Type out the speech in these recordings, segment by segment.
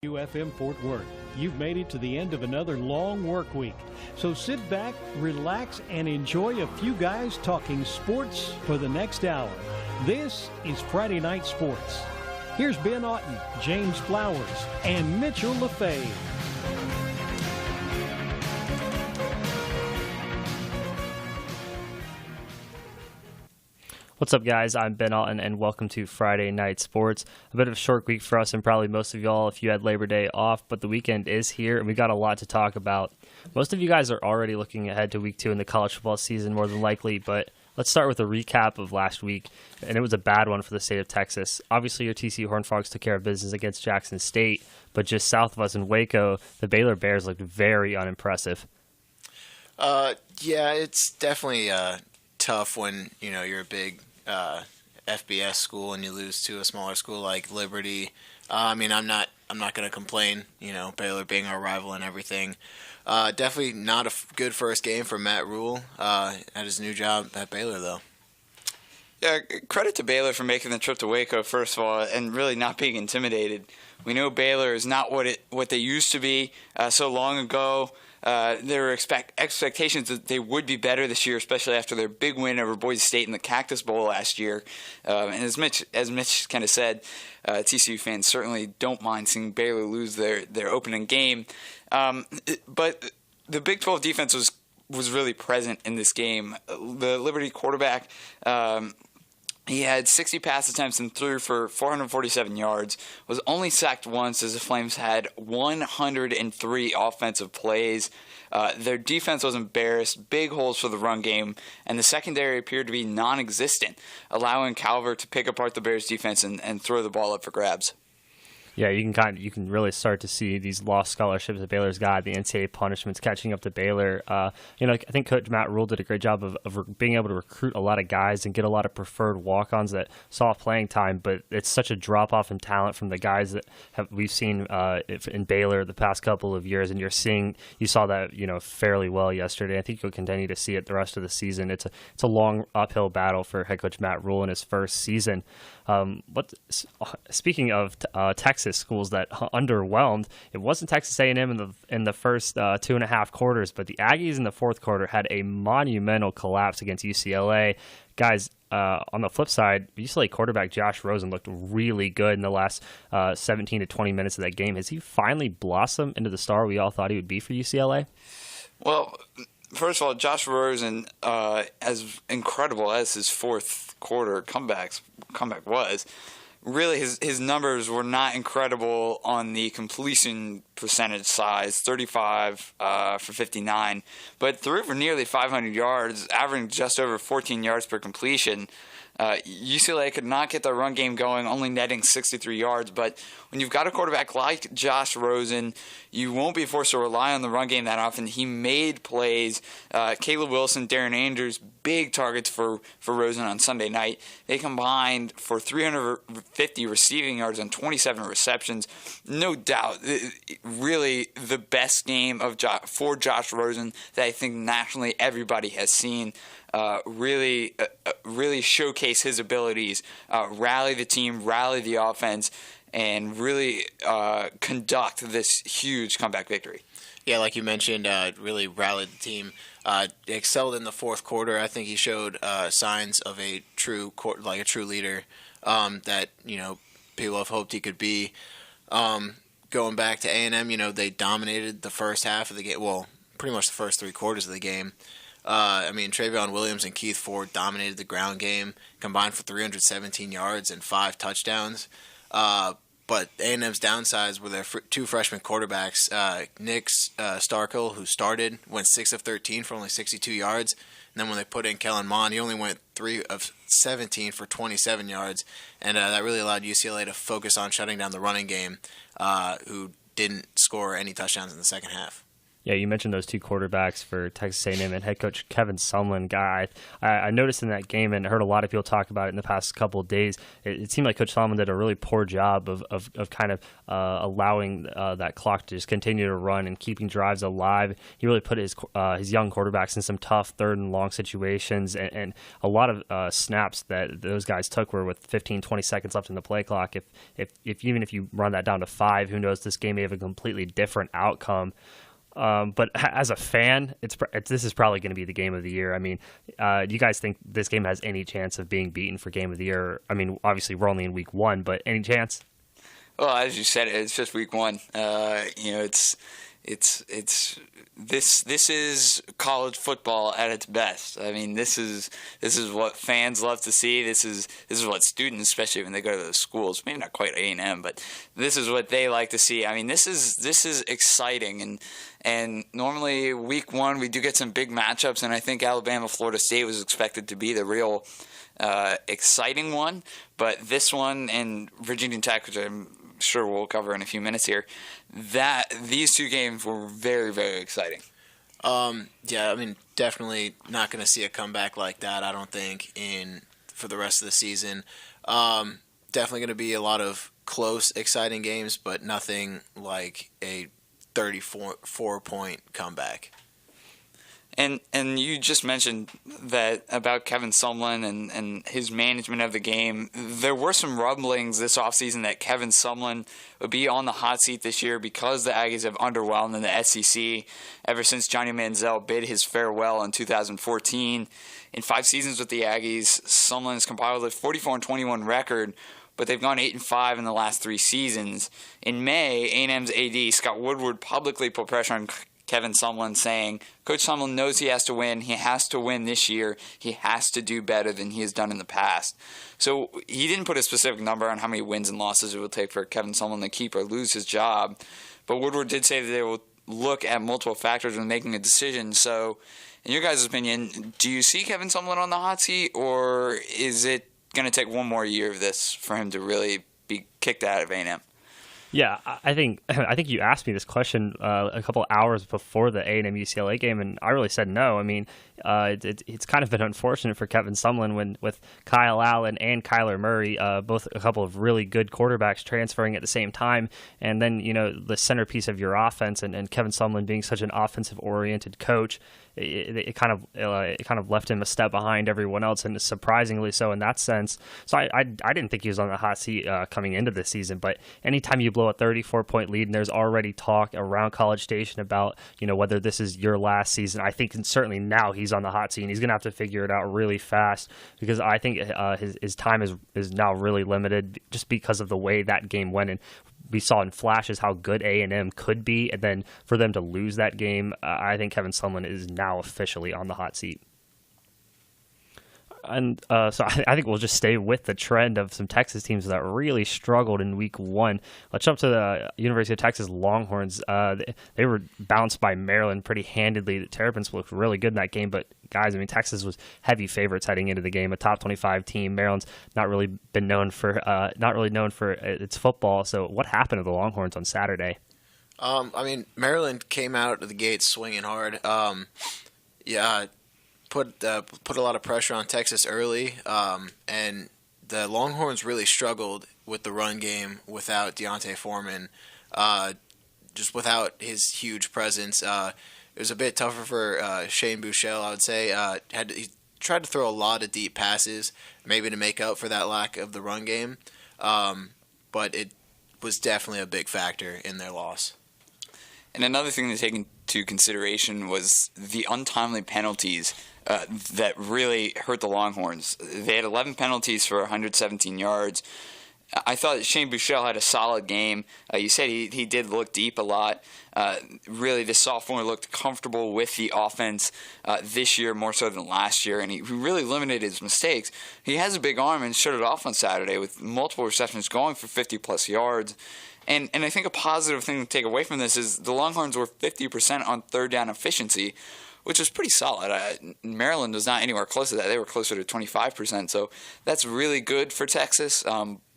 UFM Fort Worth. You've made it to the end of another long work week. So sit back, relax, and enjoy a few guys talking sports for the next hour. This is Friday Night Sports. Here's Ben Otten, James Flowers, and Mitchell LaFave. What's up, guys? I'm Ben Otten, and welcome to Friday Night Sports. A bit of a short week for us and probably most of y'all if you had Labor Day off, but the weekend is here, and we got a lot to talk about. Most of you guys are already looking ahead to Week 2 in the college football season, more than likely, but let's start with a recap of last week, and it was a bad one for the state of Texas. Obviously, your TCU Horned Frogs took care of business against Jackson State, but just south of us in Waco, the Baylor Bears looked very unimpressive. Yeah, it's definitely tough when you're a big FBS school and you lose to a smaller school like Liberty. I'm not going to complain. Baylor being our rival and everything. Definitely not a good first game for Matt Rule at his new job at Baylor, though. Yeah, credit to Baylor for making the trip to Waco, first of all, and really not being intimidated. We know Baylor is not what they used to be so long ago. There were expectations that they would be better this year, especially after their big win over Boise State in the Cactus Bowl last year. And as Mitch kind of said, TCU fans certainly don't mind seeing Baylor lose their opening game. But the Big 12 defense was really present in this game. The Liberty quarterback, he had 60 pass attempts and threw for 447 yards, was only sacked once as the Flames had 103 offensive plays. Their defense was embarrassed, big holes for the run game, and the secondary appeared to be non-existent, allowing Calvert to pick apart the Bears' defense and throw the ball up for grabs. Yeah, you can really start to see these lost scholarships that Baylor's got, the NCAA punishments catching up to Baylor. I think Coach Matt Rule did a great job of being able to recruit a lot of guys and get a lot of preferred walk-ons that saw playing time, but it's such a drop-off in talent from the guys that we've seen in Baylor the past couple of years, and you saw that fairly well yesterday. I think you'll continue to see it the rest of the season. It's a long uphill battle for head coach Matt Rule in his first season. Speaking of Texas schools that underwhelmed, it wasn't Texas A&M in the first 2.5 quarters, but the Aggies in the fourth quarter had a monumental collapse against UCLA. Guys, on the flip side, UCLA quarterback Josh Rosen looked really good in the last 17 to 20 minutes of that game. Has he finally blossomed into the star we all thought he would be for UCLA? Well, first of all, Josh Rosen, as incredible as his fourth quarter comeback was, really his numbers were not incredible on the completion percentage size, 35 for 59, but threw for nearly 500 yards, averaging just over 14 yards per completion. UCLA could not get their run game going, only netting 63 yards. But when you've got a quarterback like Josh Rosen, you won't be forced to rely on the run game that often. He made plays. Caleb Wilson, Darren Andrews, big targets for Rosen on Sunday night. They combined for 350 receiving yards on 27 receptions. No doubt, really the best game for Josh Rosen that I think nationally everybody has seen. Really showcase his abilities, rally the team, rally the offense, and really conduct this huge comeback victory. Yeah, like you mentioned, really rallied the team. Excelled in the fourth quarter. I think he showed signs of a true leader that people have hoped he could be. Going back to A&M, they dominated the first half of the game. Well, pretty much the first 3 quarters of the game. Travion Williams and Keith Ford dominated the ground game, combined for 317 yards and 5 touchdowns. But A&M's downsides were their 2 freshman quarterbacks. Nick Starkle, who started, went 6 of 13 for only 62 yards. And then when they put in Kellen Mond, he only went 3 of 17 for 27 yards. And that really allowed UCLA to focus on shutting down the running game, who didn't score any touchdowns in the second half. Yeah, you mentioned those two quarterbacks for Texas A&M and head coach Kevin Sumlin. Guy, I noticed in that game and heard a lot of people talk about it in the past couple of days. It seemed like Coach Sumlin did a really poor job of kind of allowing that clock to just continue to run and keeping drives alive. He really put his young quarterbacks in some tough third and long situations, and a lot of snaps that those guys took were with 15, 20 seconds left in the play clock. If even if you run that down to 5, who knows? This game may have a completely different outcome. But as a fan, this is probably going to be the game of the year. I mean, do you guys think this game has any chance of being beaten for game of the year? I mean, obviously we're only in week 1, but any chance? Well, as you said, it's just week 1. This is college football at its best. I mean, this is what fans love to see. This is what students, especially when they go to those schools, maybe not quite A&M, but this is what they like to see. I mean, this is exciting, and normally week 1 we do get some big matchups, and I think Alabama Florida State was expected to be the real exciting one, but this one and Virginia Tech, which I'm sure we'll cover in a few minutes here, that these two games were very, very exciting. Yeah, I mean, definitely not going to see a comeback like that, I don't think, for the rest of the season. Definitely going to be a lot of close, exciting games, but nothing like a 34-point comeback. And you just mentioned that about Kevin Sumlin and his management of the game. There were some rumblings this offseason that Kevin Sumlin would be on the hot seat this year because the Aggies have underwhelmed in the SEC ever since Johnny Manziel bid his farewell in 2014. In 5 seasons with the Aggies, Sumlin has compiled a 44-21 record, but they've gone 8-5 in the last 3 seasons. In May, A&M's AD Scott Woodward publicly put pressure on Kevin Sumlin, saying, Coach Sumlin knows he has to win. He has to win this year. He has to do better than he has done in the past. So he didn't put a specific number on how many wins and losses it will take for Kevin Sumlin to keep or lose his job. But Woodward did say that they will look at multiple factors when making a decision. So in your guys' opinion, do you see Kevin Sumlin on the hot seat, or is it going to take one more year of this for him to really be kicked out of A&M? Yeah, I think you asked me this question a couple hours before the A&M UCLA game, and I really said no. I mean, it's kind of been unfortunate for Kevin Sumlin with Kyle Allen and Kyler Murray, both a couple of really good quarterbacks transferring at the same time, and then the centerpiece of your offense, and Kevin Sumlin being such an offensive-oriented coach. It kind of left him a step behind everyone else, and surprisingly so in that sense. So I didn't think he was on the hot seat coming into this season. But anytime you blow a 34-point lead, and there's already talk around College Station about whether this is your last season, I think certainly now he's on the hot seat, and he's going to have to figure it out really fast, because I think his time is now really limited just because of the way that game went. And we saw in flashes how good A&M could be, and then for them to lose that game, I think Kevin Sumlin is now officially on the hot seat. And so I think we'll just stay with the trend of some Texas teams that really struggled in week 1. Let's jump to the University of Texas Longhorns. They were bounced by Maryland pretty handedly. The Terrapins looked really good in that game, but guys, I mean, Texas was heavy favorites heading into the game, a top 25 team. Maryland's not really known for its football. So what happened to the Longhorns on Saturday? I mean, Maryland came out of the gates swinging hard. Put a lot of pressure on Texas early, and the Longhorns really struggled with the run game without Deontay Foreman, just without his huge presence. It was a bit tougher for Shane Buechele, I would say. He tried to throw a lot of deep passes, maybe to make up for that lack of the run game, but it was definitely a big factor in their loss. And another thing to take into consideration was the untimely penalties that really hurt the Longhorns. They had 11 penalties for 117 yards. I thought Shane Buechele had a solid game. You said he did look deep a lot. Really, the sophomore looked comfortable with the offense this year more so than last year, and he really limited his mistakes. He has a big arm and showed it off on Saturday with multiple receptions going for 50-plus yards. And I think a positive thing to take away from this is the Longhorns were 50% on third down efficiency, which is pretty solid. Maryland was not anywhere close to that. They were closer to 25%, so that's really good for Texas.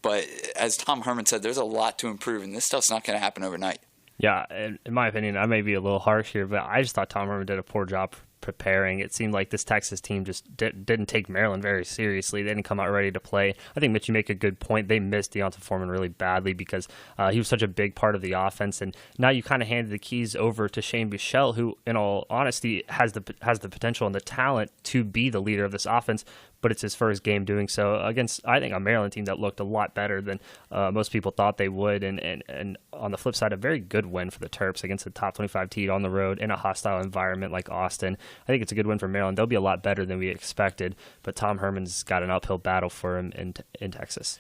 But as Tom Herman said, there's a lot to improve, and this stuff's not going to happen overnight. Yeah, in my opinion, I may be a little harsh here, but I just thought Tom Herman did a poor job preparing. It seemed like this Texas team just didn't take Maryland very seriously. They didn't come out ready to play. I think, Mitch, you make a good point. They missed Deonta Foreman really badly because he was such a big part of the offense, and now you kind of handed the keys over to Shane Buechele, who, in all honesty, has the potential and the talent to be the leader of this offense, but it's his first game doing so against, I think, a Maryland team that looked a lot better than most people thought they would. And on the flip side, a very good win for the Terps against a top 25 team on the road in a hostile environment like Austin. I think it's a good win for Maryland. They'll be a lot better than we expected, but Tom Herman's got an uphill battle for him in Texas.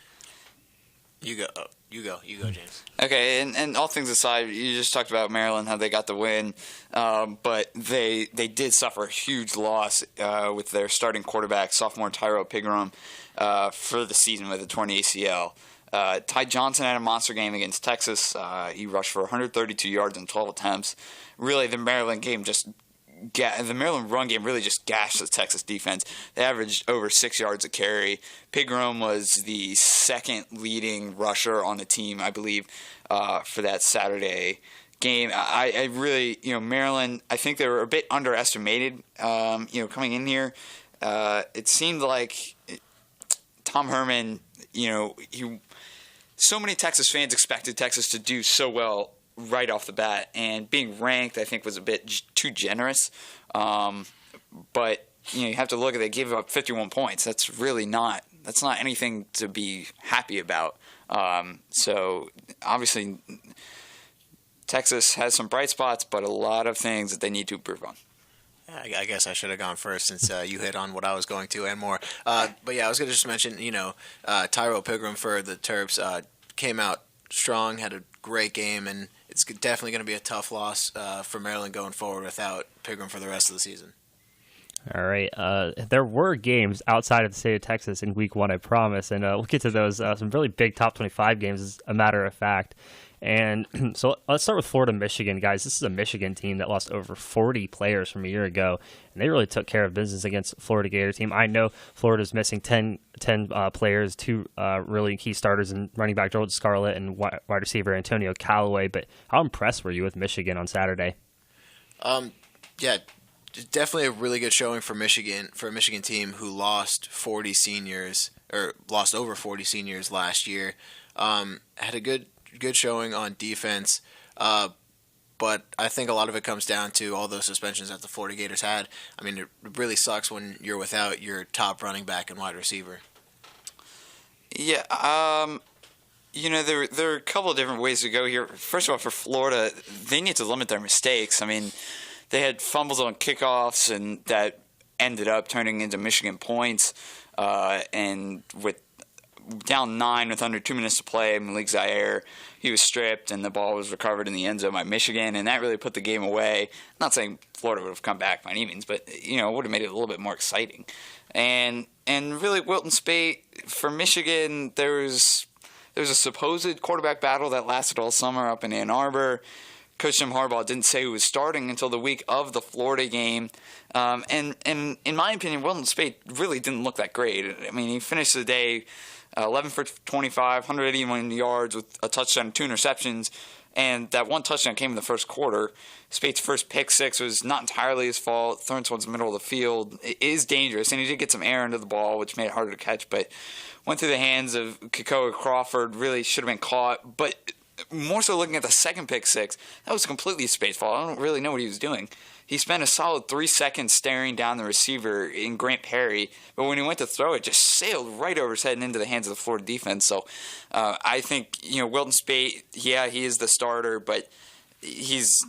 You go, James. Okay, and all things aside, you just talked about Maryland, how they got the win, but they did suffer a huge loss with their starting quarterback, sophomore Tyrell Pigram, for the season with a torn ACL. Ty Johnson had a monster game against Texas. He rushed for 132 yards in 12 attempts. Really, the Maryland run game really just gashed the Texas defense. They averaged over 6 yards a carry. Pigram was the second leading rusher on the team, I believe, for that Saturday game. I really, Maryland, I think they were a bit underestimated, coming in here. It seemed like Tom Herman, so many Texas fans expected Texas to do so well right off the bat, and being ranked, I think, was a bit too generous. But you have to look at, they gave up 51 points. That's not anything to be happy about. So obviously, Texas has some bright spots, but a lot of things that they need to improve on. I guess I should have gone first since you hit on what I was going to and more. But yeah, I was going to just mention, Tyrell Pigram for the Terps came out strong, had a great game, and it's definitely going to be a tough loss for Maryland going forward without Pigram for the rest of the season. All right. There were games outside of the state of Texas in week 1, I promise, and we'll get to those. Some really big top 25 games, as a matter of fact. And so let's start with Florida-Michigan, guys. This is a Michigan team that lost over 40 players from a year ago, and they really took care of business against Florida Gator team. I know Florida's missing 10 players, 2 really key starters in running back George Scarlett and wide receiver Antonio Callaway, but how impressed were you with Michigan on Saturday? Yeah, definitely a really good showing for Michigan, for a Michigan team who lost over 40 seniors last year. Had a good showing on defense, but I think a lot of it comes down to all those suspensions that the Florida Gators had. I mean, it really sucks when you're without your top running back and wide receiver. Yeah, there are a couple of different ways to go here. First of all, for Florida, they need to limit their mistakes. I mean, they had fumbles on kickoffs, and that ended up turning into Michigan points, and with down 9 with under 2 minutes to play, Malik Zaire, he was stripped, and the ball was recovered in the end zone by Michigan, and that really put the game away. I'm not saying Florida would have come back by any means, but it would have made it a little bit more exciting. And really, Wilton Speight for Michigan, there was a supposed quarterback battle that lasted all summer up in Ann Arbor. Coach Jim Harbaugh didn't say who was starting until the week of the Florida game. And in my opinion, Wilton Speight really didn't look that great. I mean, he finished the day 11 for 25, 181 yards with a touchdown and 2 interceptions, and that one touchdown came in the first quarter. Spate's first pick six was not entirely his fault, thrown towards the middle of the field. It is dangerous, and he did get some air into the ball, which made it harder to catch, but went through the hands of Kekoa Crawford, really should have been caught, but more so looking at the second pick six, that was completely Spate's fault. I don't really know what he was doing. He spent a solid 3 seconds staring down the receiver in Grant Perry, but when he went to throw it, just sailed right over his head and into the hands of the Florida defense. So I think, Wilton Speight, yeah, he is the starter, but he's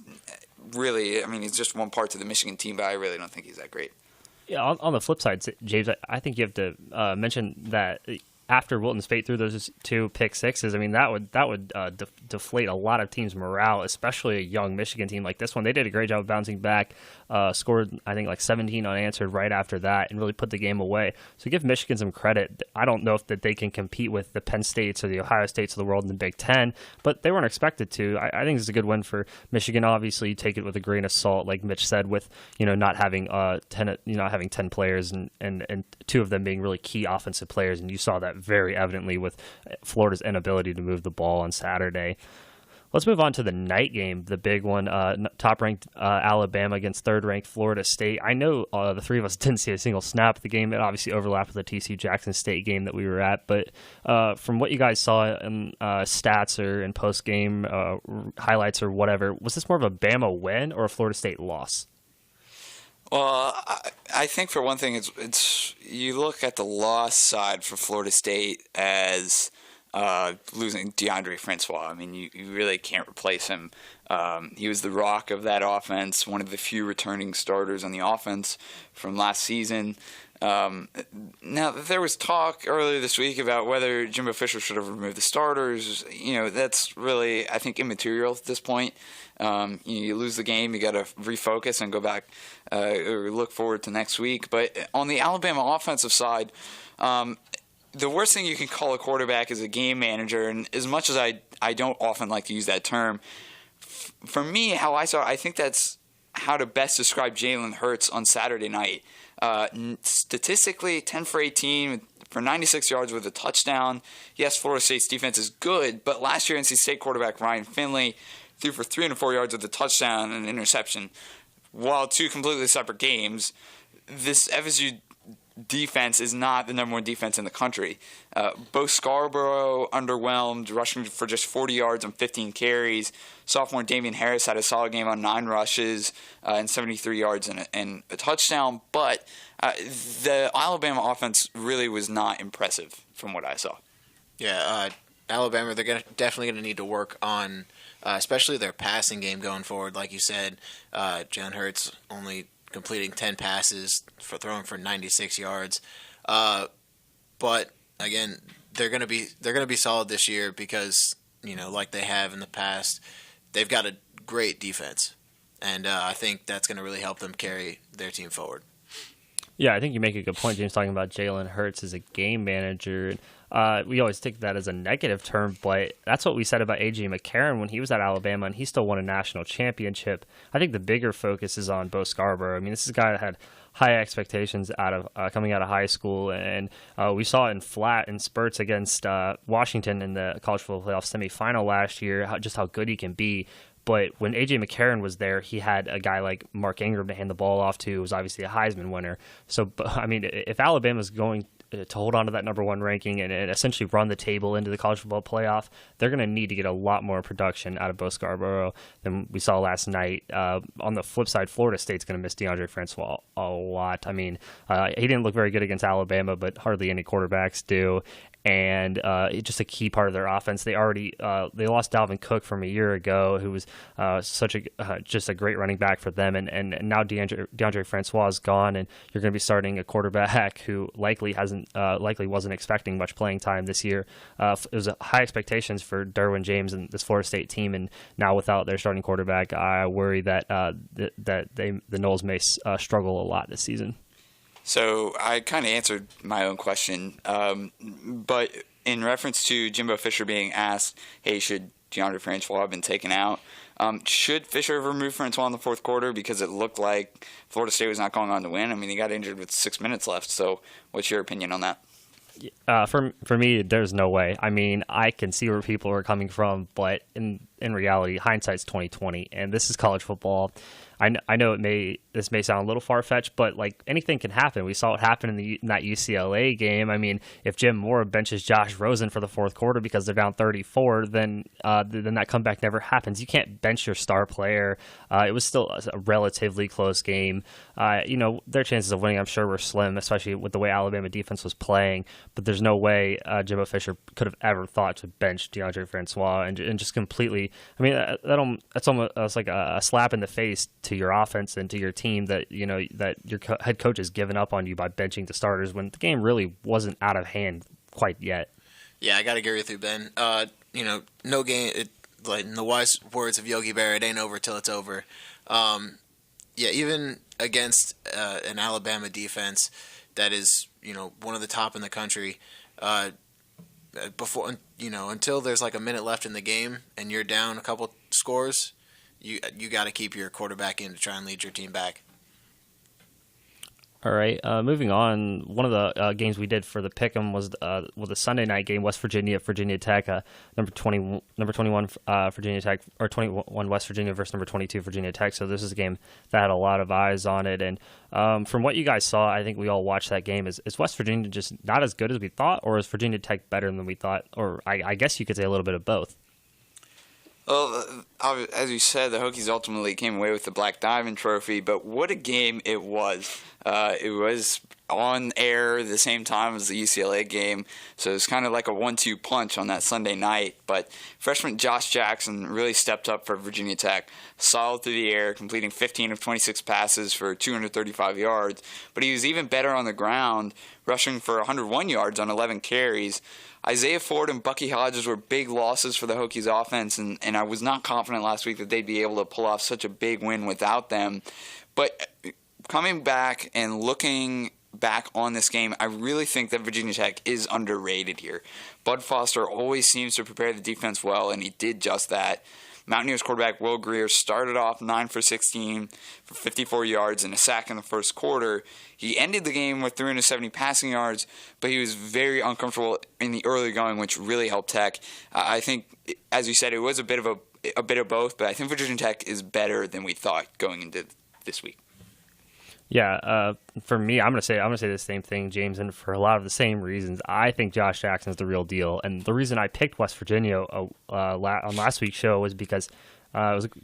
really, he's just one part to the Michigan team, but I really don't think he's that great. Yeah, on the flip side, James, I think you have to mention that after Wilton Speight threw those 2 pick sixes, that would deflate a lot of teams' morale, especially a young Michigan team like this one. They did a great job of bouncing back, scored, I think, like 17 unanswered right after that, and really put the game away. So give Michigan some credit. I don't know if that they can compete with the Penn States or the Ohio States of the world in the Big Ten, but they weren't expected to. I think it's a good win for Michigan. Obviously, you take it with a grain of salt, like Mitch said, with not having 10 players and 2 of them being really key offensive players, and you saw that very evidently with Florida's inability to move the ball on Saturday. Let's move on to the night game, the big one, top-ranked Alabama against third-ranked Florida State. I know the three of us didn't see a single snap of the game. It obviously overlapped with the TCU Jackson State game that we were at. But from what you guys saw in stats or in post-game highlights or whatever, was this more of a Bama win or a Florida State loss? Well, I think for one thing, it's you look at the loss side for Florida State as losing DeAndre Francois. I mean, you really can't replace him. He was the rock of that offense, one of the few returning starters on the offense from last season. Now, there was talk earlier this week about whether Jimbo Fisher should have removed the starters. That's really, I think, immaterial at this point. You lose the game, you got to refocus and go back or look forward to next week. But on the Alabama offensive side, the worst thing you can call a quarterback is a game manager. And as much as I don't often like to use that term, for me, how I saw it, I think that's how to best describe Jalen Hurts on Saturday night. Statistically, 10 for 18 for 96 yards with a touchdown. Yes, Florida State's defense is good, but last year NC State quarterback Ryan Finley threw for 304 yards with a touchdown and an interception. While two completely separate games, this FSU defense is not the number one defense in the country. Bo Scarborough underwhelmed, rushing for just 40 yards on 15 carries. Sophomore Damian Harris had a solid game on 9 rushes and 73 yards and a touchdown. But the Alabama offense really was not impressive from what I saw. Yeah, Alabama, they're definitely going to need to work on especially their passing game going forward. Like you said, Jalen Hurts only completing 10 passes throwing for 96 yards. But again, they're going to be solid this year because, like they have in the past, they've got a great defense. And I think that's going to really help them carry their team forward. Yeah, I think you make a good point, James, talking about Jalen Hurts as a game manager. We always take that as a negative term, but that's what we said about A.J. McCarron when he was at Alabama, and he still won a national championship. I think the bigger focus is on Bo Scarborough. I mean, this is a guy that had high expectations out of coming out of high school, and we saw it in spurts against Washington in the college football playoff semifinal last year, just how good he can be. But when A.J. McCarron was there, he had a guy like Mark Ingram to hand the ball off to, who was obviously a Heisman winner. So, I mean, if Alabama's going to hold on to that number one ranking and essentially run the table into the college football playoff, they're going to need to get a lot more production out of Bo Scarborough than we saw last night. On the flip side, Florida State's going to miss DeAndre Francois a lot. I mean, he didn't look very good against Alabama, but hardly any quarterbacks do. And just a key part of their offense. They lost Dalvin Cook from a year ago, who was just a great running back for them, and now DeAndre Francois is gone, and you're going to be starting a quarterback who likely wasn't expecting much playing time this year. It was high expectations for Derwin James and this Florida State team, and now without their starting quarterback, I worry that the Noles may struggle a lot this season. So I kind of answered my own question, but in reference to Jimbo Fisher being asked, hey, should DeAndre Francois have been taken out? Should Fisher have removed Francois in the fourth quarter because it looked like Florida State was not going on to win? I mean, he got injured with 6 minutes left, so what's your opinion on that? For me, there's no way. I mean, I can see where people are coming from, but in reality, hindsight's 20/20, and this is college football. I know this may sound a little far-fetched, but like anything can happen. We saw it happen in that UCLA game. I mean, if Jim Moore benches Josh Rosen for the fourth quarter because they're down 34, then that comeback never happens. You can't bench your star player. It was still a relatively close game. Their chances of winning, I'm sure, were slim, especially with the way Alabama defense was playing. But there's no way Jimbo Fisher could have ever thought to bench DeAndre Francois and just completely. I mean, that's almost like a slap in the face to your offense and to your team that that your head coach has given up on you by benching the starters when the game really wasn't out of hand quite yet. Yeah, I got to agree with you, Ben. No game. Like in the wise words of Yogi Berra, it ain't over till it's over. Even against an Alabama defense that is one of the top in the country. Until there's like a minute left in the game and you're down a couple scores, you got to keep your quarterback in to try and lead your team back. All right, moving on. One of the games we did for the Pick'em was the Sunday night game, West Virginia, Virginia Tech, number 21, Virginia Tech, or 21 West Virginia versus number 22 Virginia Tech. So this is a game that had a lot of eyes on it. And from what you guys saw, I think we all watched that game. Is West Virginia just not as good as we thought, or is Virginia Tech better than we thought? Or I guess you could say a little bit of both. Well, as you said, the Hokies ultimately came away with the Black Diamond Trophy, but what a game it was. It was on air the same time as the UCLA game, so it was kind of like a 1-2 punch on that Sunday night. But freshman Josh Jackson really stepped up for Virginia Tech, solid through the air, completing 15 of 26 passes for 235 yards. But he was even better on the ground, rushing for 101 yards on 11 carries. Isaiah Ford and Bucky Hodges were big losses for the Hokies offense, and I was not confident last week that they'd be able to pull off such a big win without them. But coming back and looking back on this game, I really think that Virginia Tech is underrated here. Bud Foster always seems to prepare the defense well, and he did just that. Mountaineers quarterback Will Greer started off 9 for 16 for 54 yards and a sack in the first quarter. He ended the game with 370 passing yards, but he was very uncomfortable in the early going, which really helped Tech. I think, as you said, it was a bit of both, but I think Virginia Tech is better than we thought going into this week. Yeah, for me, I'm gonna say the same thing, James, and for a lot of the same reasons. I think Josh Jackson is the real deal, and the reason I picked West Virginia on last week's show was because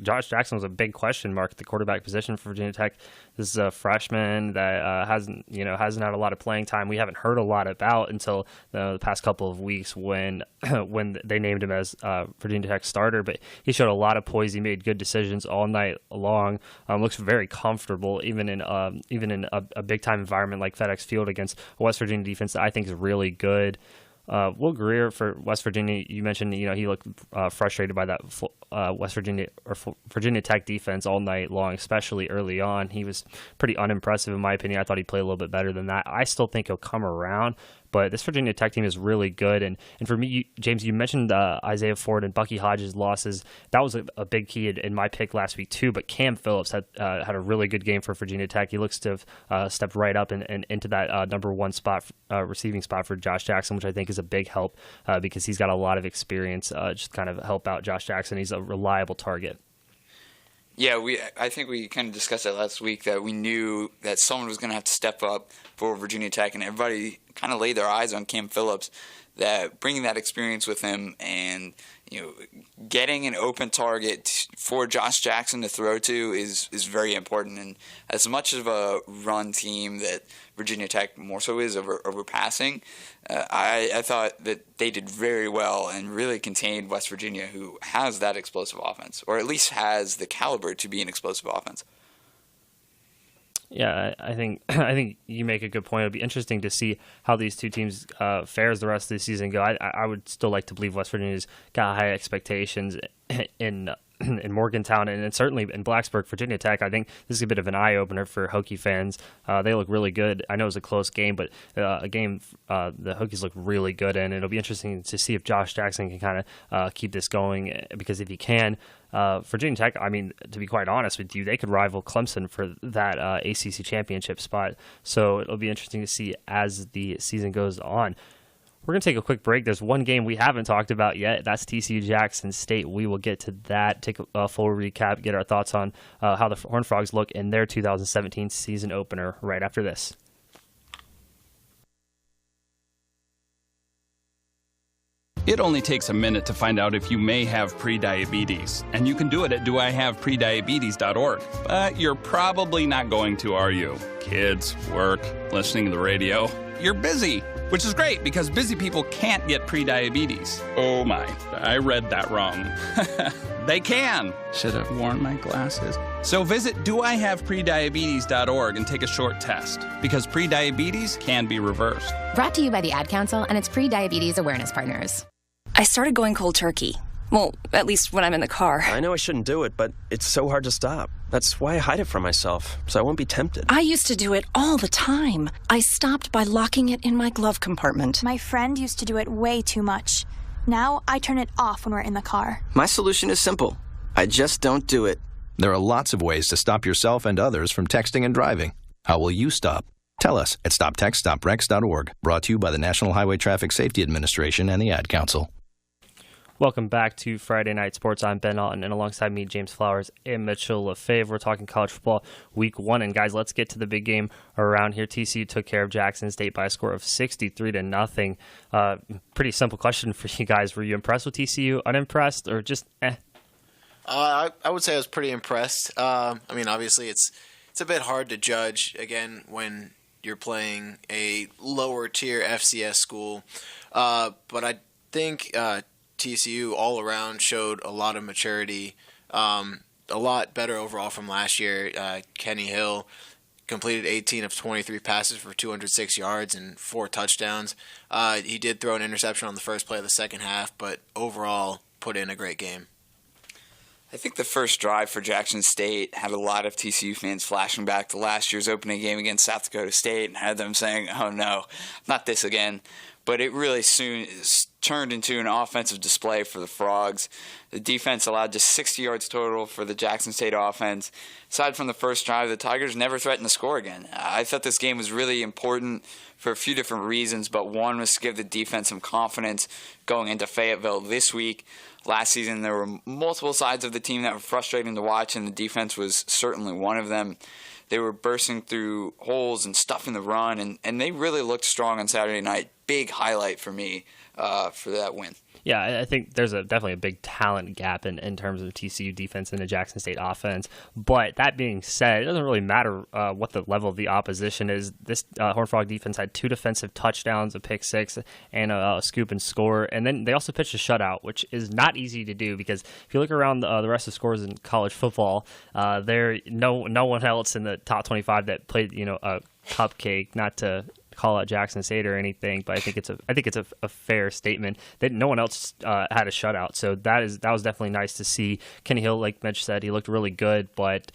Josh Jackson was a big question mark at the quarterback position for Virginia Tech. This is a freshman that hasn't had a lot of playing time. We haven't heard a lot about until the past couple of weeks when they named him as Virginia Tech starter. But he showed a lot of poise. He made good decisions all night long. Looks very comfortable, even in a big time environment like FedEx Field against a West Virginia defense that I think is really good. Will Greer for West Virginia, you mentioned, he looked frustrated by that West Virginia or Virginia Tech defense all night long, especially early on. He was pretty unimpressive in my opinion. I thought he'd play a little bit better than that. I still think he'll come around, but this Virginia Tech team is really good. And for me, James, you mentioned Isaiah Ford and Bucky Hodges' losses. That was a big key in my pick last week too. But Cam Phillips had a really good game for Virginia Tech. He looks to have stepped right up and into that number one spot, receiving spot for Josh Jackson, which I think is a big help because he's got a lot of experience. Just kind of help out Josh Jackson. He's a reliable target. Yeah, I think we kind of discussed that last week, that we knew that someone was going to have to step up for Virginia Tech, and everybody kind of laid their eyes on Cam Phillips, that bringing that experience with him and getting an open target for Josh Jackson to throw to is very important. And as much of a run team that Virginia Tech more so is over passing, I thought that they did very well and really contained West Virginia, who has that explosive offense, or at least has the caliber to be an explosive offense. Yeah, I think you make a good point. It'll be interesting to see how these two teams fare as the rest of the season go. I would still like to believe West Virginia's got high expectations in Morgantown and certainly in Blacksburg. Virginia Tech, I think this is a bit of an eye-opener for Hokie fans. They look really good. I know it was a close game, but a game the Hokies look really good in. It'll be interesting to see if Josh Jackson can kind of keep this going, because if he can, Virginia Tech, I mean, to be quite honest with you, they could rival Clemson for that ACC championship spot. So it'll be interesting to see as the season goes on. We're going to take a quick break. There's one game we haven't talked about yet. That's TCU Jackson State. We will get to that, take a full recap, get our thoughts on how the Horned Frogs look in their 2017 season opener right after this. It only takes a minute to find out if you may have prediabetes, and you can do it at doihaveprediabetes.org. But you're probably not going to, are you? Kids, work, listening to the radio. You're busy, which is great because busy people can't get prediabetes. Oh my, I read that wrong. They can. Should have worn my glasses. So visit doihaveprediabetes.org and take a short test, because prediabetes can be reversed. Brought to you by the Ad Council and its pre-diabetes awareness partners. I started going cold turkey. Well, at least when I'm in the car. I know I shouldn't do it, but it's so hard to stop. That's why I hide it from myself, so I won't be tempted. I used to do it all the time. I stopped by locking it in my glove compartment. My friend used to do it way too much. Now I turn it off when we're in the car. My solution is simple. I just don't do it. There are lots of ways to stop yourself and others from texting and driving. How will you stop? Tell us at stoptextsstopwrecks.org. Brought to you by the National Highway Traffic Safety Administration and the Ad Council. Welcome back to Friday Night Sports. I'm Ben Alton, and alongside me, James Flowers and Mitchell Lefebvre. We're talking college football week 1. And guys, let's get to the big game around here. TCU took care of Jackson State by a score of 63-0. Pretty simple question for you guys. Were you impressed with TCU, unimpressed, or just eh? I would say I was pretty impressed. I mean, obviously it's a bit hard to judge, again, when you're playing a lower tier FCS school. But I think TCU all around showed a lot of maturity, a lot better overall from last year. Kenny Hill completed 18 of 23 passes for 206 yards and 4 touchdowns. He did throw an interception on the first play of the second half, but overall put in a great game. I think the first drive for Jackson State had a lot of TCU fans flashing back to last year's opening game against South Dakota State and had them saying, oh no, not this again. But it really soon turned into an offensive display for the Frogs. The defense allowed just 60 yards total for the Jackson State offense. Aside from the first drive, the Tigers never threatened to score again. I thought this game was really important for a few different reasons, but one was to give the defense some confidence going into Fayetteville this week. Last season, there were multiple sides of the team that were frustrating to watch, and the defense was certainly one of them. They were bursting through holes and stuffing the run, and they really looked strong on Saturday night. Big highlight for me for that win. Yeah, I think there's definitely a big talent gap in terms of TCU defense and the Jackson State offense. But that being said, it doesn't really matter what the level of the opposition is. This Horned Frog defense had 2 defensive touchdowns, a pick 6, and a scoop and score. And then they also pitched a shutout, which is not easy to do because if you look around the rest of the scores in college football, there no one else in the top 25 that played a cupcake. Not to call out Jackson State or anything, but I think it's a fair statement that no one else had a shutout. So that was definitely nice to see. Kenny Hill, like Mitch said, he looked really good, but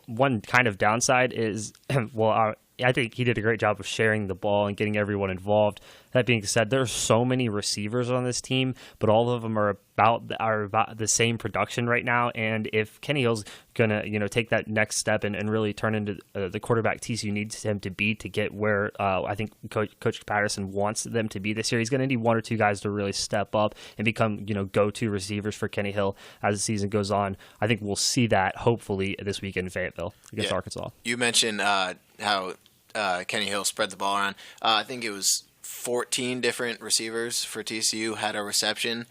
one kind of downside is, I think he did a great job of sharing the ball and getting everyone involved. That being said, there are so many receivers on this team, but all of them are about the same production right now. And if Kenny Hill's gonna take that next step and really turn into the quarterback TCU needs him to be to get where I think Coach Patterson wants them to be this year, he's going to need 1 or 2 guys to really step up and become go-to receivers for Kenny Hill as the season goes on. I think we'll see that hopefully this weekend in Fayetteville against Arkansas. You mentioned how Kenny Hill spread the ball around. I think it was 14 different receivers for TCU had a reception.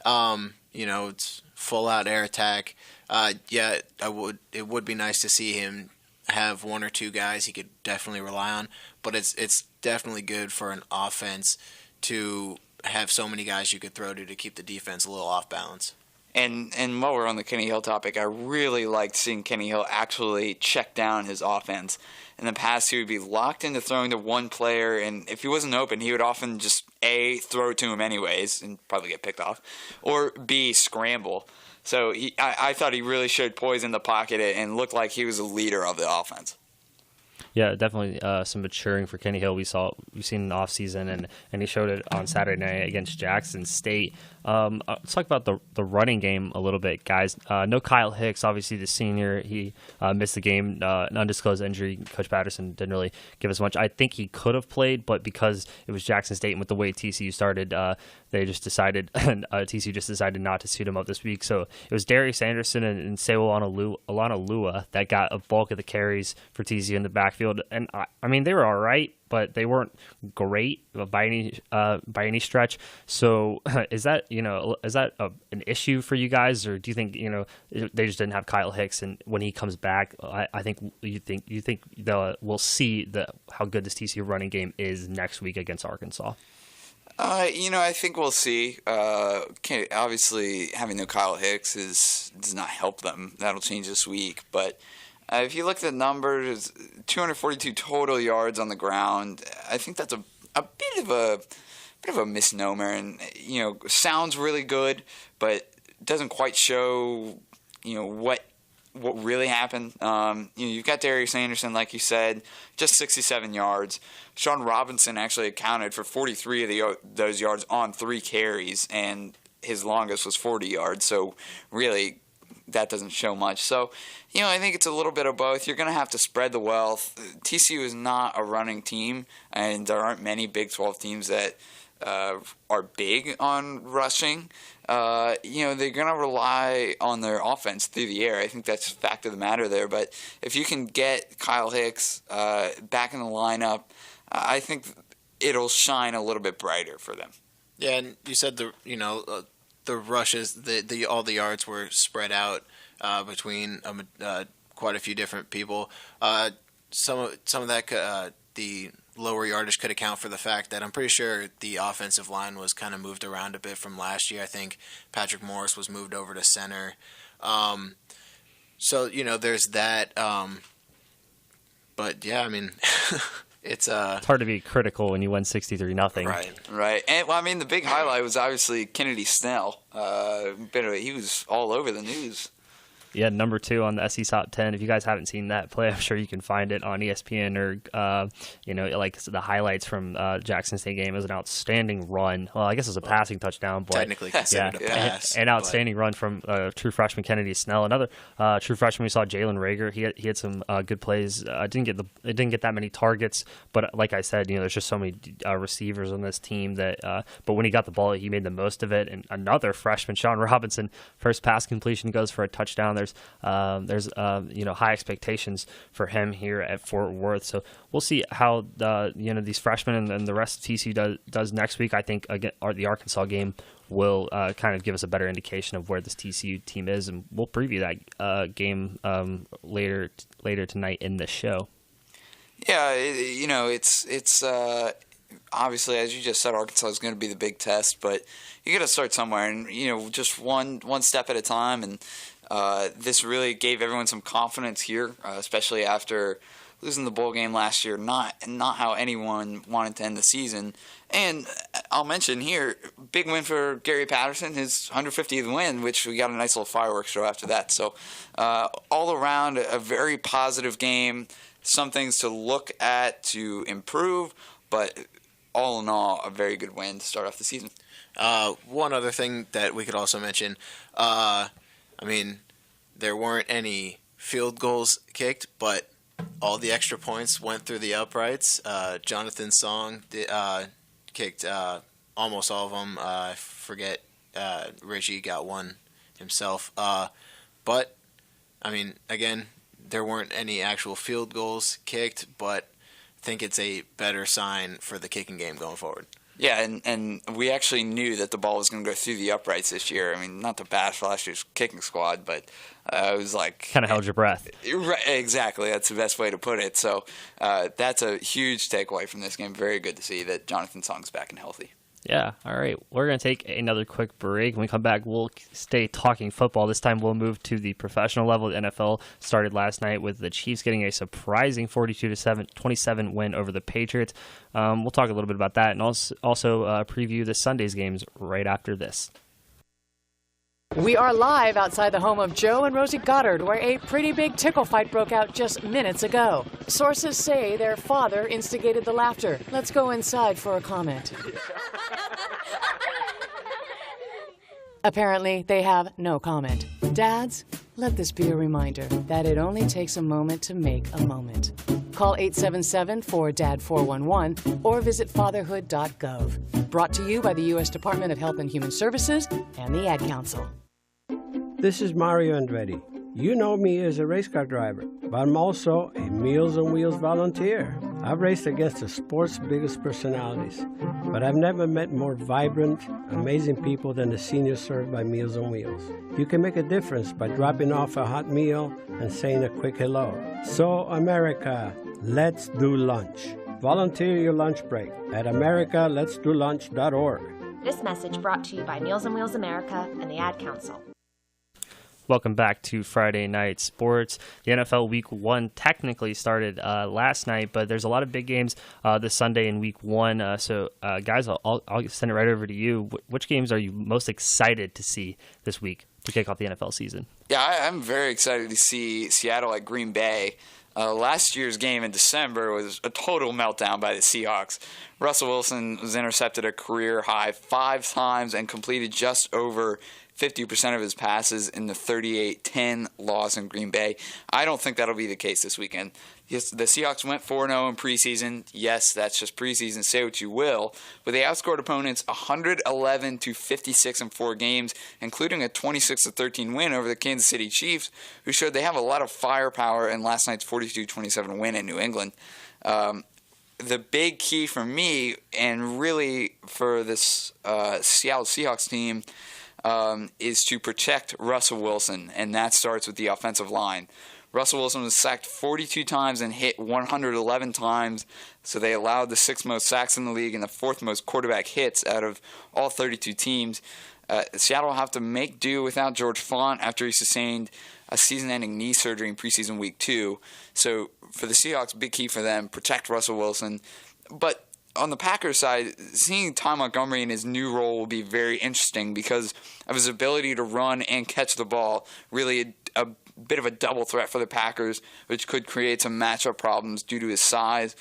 It's full out air attack. It would be nice to see him have 1 or 2 guys he could definitely rely on, but it's definitely good for an offense to have so many guys you could throw to keep the defense a little off balance. And while we're on the Kenny Hill topic, I really liked seeing Kenny Hill actually check down his offense. In the past, he would be locked into throwing to one player, and if he wasn't open, he would often just A, throw it to him anyways and probably get picked off, or B, scramble. So I thought he really showed poise in the pocket and looked like he was a leader of the offense. Yeah, definitely some maturing for Kenny Hill. We've seen in the offseason, and he showed it on Saturday night against Jackson State. Let's talk about the running game a little bit, guys. No Kyle Hicks, obviously the senior. He missed the game, an undisclosed injury. Coach Patterson didn't really give us much. I think he could have played, but because it was Jackson State and with the way TCU started, they just decided, TCU just decided not to suit him up this week. So it was Darius Anderson and Sewo Alana Lua that got a bulk of the carries for TCU in the backfield. And I mean, they were all right, but they weren't great by any stretch. So is that an issue for you guys, or do you think they just didn't have Kyle Hicks, and when he comes back, I think you think we'll see how good this TCU running game is next week against Arkansas? I think we'll see. Obviously, having no Kyle Hicks does not help them. That'll change this week, but. If you look at the numbers, 242 total yards on the ground. I think that's a bit of a misnomer, and sounds really good, but doesn't quite show what really happened. You've got Darius Anderson, like you said, just 67 yards. Sean Robinson actually accounted for 43 of those yards on 3 carries, and his longest was 40 yards. So really, that doesn't show much. So, I think it's a little bit of both. You're going to have to spread the wealth. TCU is not a running team, and there aren't many Big 12 teams that are big on rushing. They're going to rely on their offense through the air. I think that's a fact of the matter there. But if you can get Kyle Hicks back in the lineup, I think it'll shine a little bit brighter for them. Yeah, and you said the rushes, all the yards were spread out between quite a few different people. Some of that the lower yardage could account for the fact that I'm pretty sure the offensive line was kind of moved around a bit from last year. I think Patrick Morris was moved over to center. So there's that. But yeah, I mean. It's hard to be critical when you win 63-0. Right. And the big highlight was obviously Kennedy Snell. He was all over the news. Yeah, number 2 on the SC Top 10. If you guys haven't seen that play, I'm sure you can find it on ESPN or, like the highlights from Jackson State game. It was an outstanding run. Well, I guess it was a passing touchdown. But technically considered a pass. An outstanding run from true freshman Kennedy Snell. Another true freshman, we saw Jalen Rager. He had some good plays. It didn't get that many targets, but like I said, there's just so many receivers on this team that. But when he got the ball, he made the most of it. And another freshman, Sean Robinson, first pass completion goes for a touchdown. There's high expectations for him here at Fort Worth. So we'll see how these freshmen and the rest of TCU does next week. I think again, the Arkansas game will kind of give us a better indication of where this TCU team is, and we'll preview that game later tonight in the show. Yeah, it's obviously, as you just said, Arkansas is going to be the big test, but you got to start somewhere, and just one step at a time. And this really gave everyone some confidence here, especially after losing the bowl game last year. Not how anyone wanted to end the season. And I'll mention here, big win for Gary Patterson, his 150th win, which we got a nice little fireworks show after that. So all around, a very positive game. Some things to look at to improve, but all in all, a very good win to start off the season. One other thing that we could also mention, there weren't any field goals kicked, but all the extra points went through the uprights. Jonathan Song kicked almost all of them. I forget, Richie got one himself. But, again, there weren't any actual field goals kicked, but I think it's a better sign for the kicking game going forward. Yeah, and we actually knew that the ball was going to go through the uprights this year. Not to bash last year's kicking squad, but it was like... kind of held your breath. Right, exactly. That's the best way to put it. So that's a huge takeaway from this game. Very good to see that Jonathan Song's back and healthy. Yeah, all right. We're going to take another quick break. When we come back, we'll stay talking football. This time we'll move to the professional level. The NFL started last night with the Chiefs getting a surprising 42-27 win over the Patriots. We'll talk a little bit about that and also preview this Sunday's games right after this. We are live outside the home of Joe and Rosie Goddard, where a pretty big tickle fight broke out just minutes ago. Sources say their father instigated the laughter. Let's go inside for a comment. Apparently, they have no comment. Dads, let this be a reminder that it only takes a moment to make a moment. Call 877-4DAD-411 or visit fatherhood.gov. Brought to you by the U.S. Department of Health and Human Services and the Ad Council. This is Mario Andretti. You know me as a race car driver, but I'm also a Meals on Wheels volunteer. I've raced against the sport's biggest personalities, but I've never met more vibrant, amazing people than the seniors served by Meals on Wheels. You can make a difference by dropping off a hot meal and saying a quick hello. So, America, let's do lunch. Volunteer your lunch break at americaletsdolunch.org. This message brought to you by Meals on Wheels America and the Ad Council. Welcome back to Friday Night Sports. The NFL Week 1 technically started last night, but there's a lot of big games this Sunday in Week 1. So, guys, I'll send it right over to you. Which games are you most excited to see this week to kick off the NFL season? Yeah, I'm very excited to see Seattle at Green Bay. Last year's game in December was a total meltdown by the Seahawks. Russell Wilson was intercepted a career high 5 times and completed just over 50% of his passes in the 38-10 loss in Green Bay. I don't think that'll be the case this weekend. Yes, the Seahawks went 4-0 in preseason. Yes, that's just preseason. Say what you will. But they outscored opponents 111-56 in 4 games, including a 26-13 win over the Kansas City Chiefs, who showed they have a lot of firepower in last night's 42-27 win in New England. The big key for me, and really for this Seattle Seahawks team, is to protect Russell Wilson, and that starts with the offensive line. Russell Wilson was sacked 42 times and hit 111 times, so they allowed the 6th most sacks in the league and the 4th most quarterback hits out of all 32 teams. Seattle will have to make do without George Font after he sustained a season-ending knee surgery in preseason week 2. So for the Seahawks, big key for them, protect Russell Wilson. But on the Packers side, seeing Ty Montgomery in his new role will be very interesting because of his ability to run and catch the ball. Really a bit of a double threat for the Packers, which could create some matchup problems due to his size.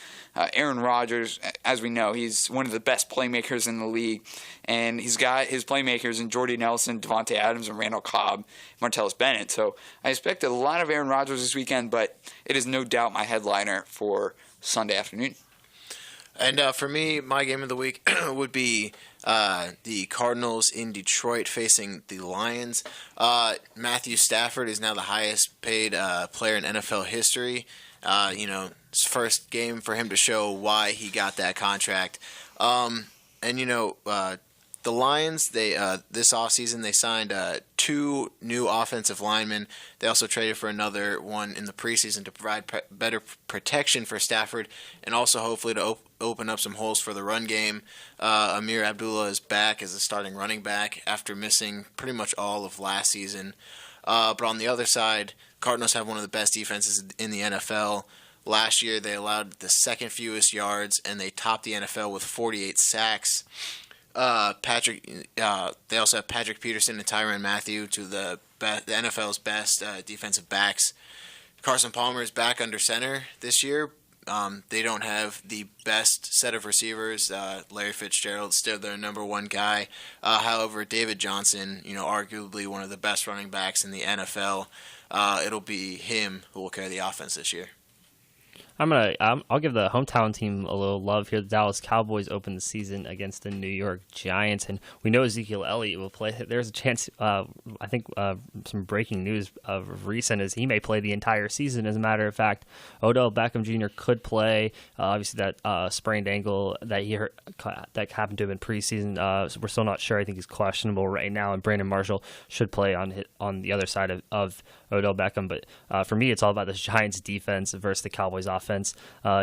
Aaron Rodgers, as we know, he's one of the best playmakers in the league, and he's got his playmakers in Jordy Nelson, Devontae Adams, and Randall Cobb, Martellus Bennett. So I expect a lot of Aaron Rodgers this weekend, but it is no doubt my headliner for Sunday afternoon. And for me, my game of the week would be the Cardinals in Detroit facing the Lions. Matthew Stafford is now the highest paid player in NFL history. It's first game for him to show why he got that contract. The Lions, they this offseason, they signed 2 new offensive linemen. They also traded for another one in the preseason to provide better protection for Stafford and also hopefully to open up some holes for the run game. Amir Abdullah is back as a starting running back after missing pretty much all of last season. But on the other side, Cardinals have one of the best defenses in the NFL. Last year, they allowed the 2nd fewest yards, and they topped the NFL with 48 sacks. They also have Patrick Peterson and Tyrann Mathieu, to the NFL's best defensive backs. Carson Palmer is back under center this year. They don't have the best set of receivers. Larry Fitzgerald still their number 1 guy. However, David Johnson, arguably one of the best running backs in the NFL, it'll be him who will carry the offense this year. I'll give the hometown team a little love here. The Dallas Cowboys open the season against the New York Giants, and we know Ezekiel Elliott will play. There's a chance, some breaking news of recent is he may play the entire season. As a matter of fact, Odell Beckham Jr. could play. Obviously, that sprained ankle that he hurt, that happened to him in preseason. So we're still not sure. I think he's questionable right now, and Brandon Marshall should play on the other side of Odell Beckham. But for me, it's all about the Giants' defense versus the Cowboys' offense.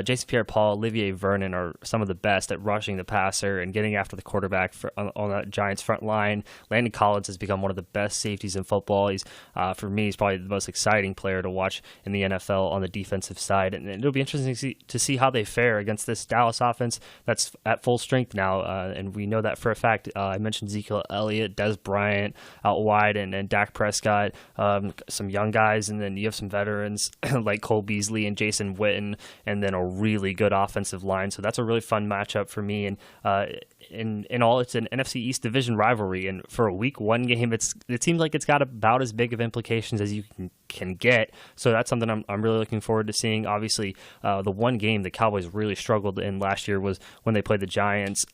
Jason Pierre-Paul, Olivier Vernon are some of the best at rushing the passer and getting after the quarterback on that Giants front line. Landon Collins has become one of the best safeties in football. For me, he's probably the most exciting player to watch in the NFL on the defensive side. And it'll be interesting to see how they fare against this Dallas offense that's at full strength now. And we know that for a fact. I mentioned Ezekiel Elliott, Des Bryant out wide, and Dak Prescott, some young guys, and then you have some veterans like Cole Beasley and Jason Witten, and then a really good offensive line. So that's a really fun matchup for me. And in all, it's an NFC East division rivalry. And for a week 1 game, it seems like it's got about as big of implications as you can get. So that's something I'm really looking forward to seeing. Obviously, the one game the Cowboys really struggled in last year was when they played the Giants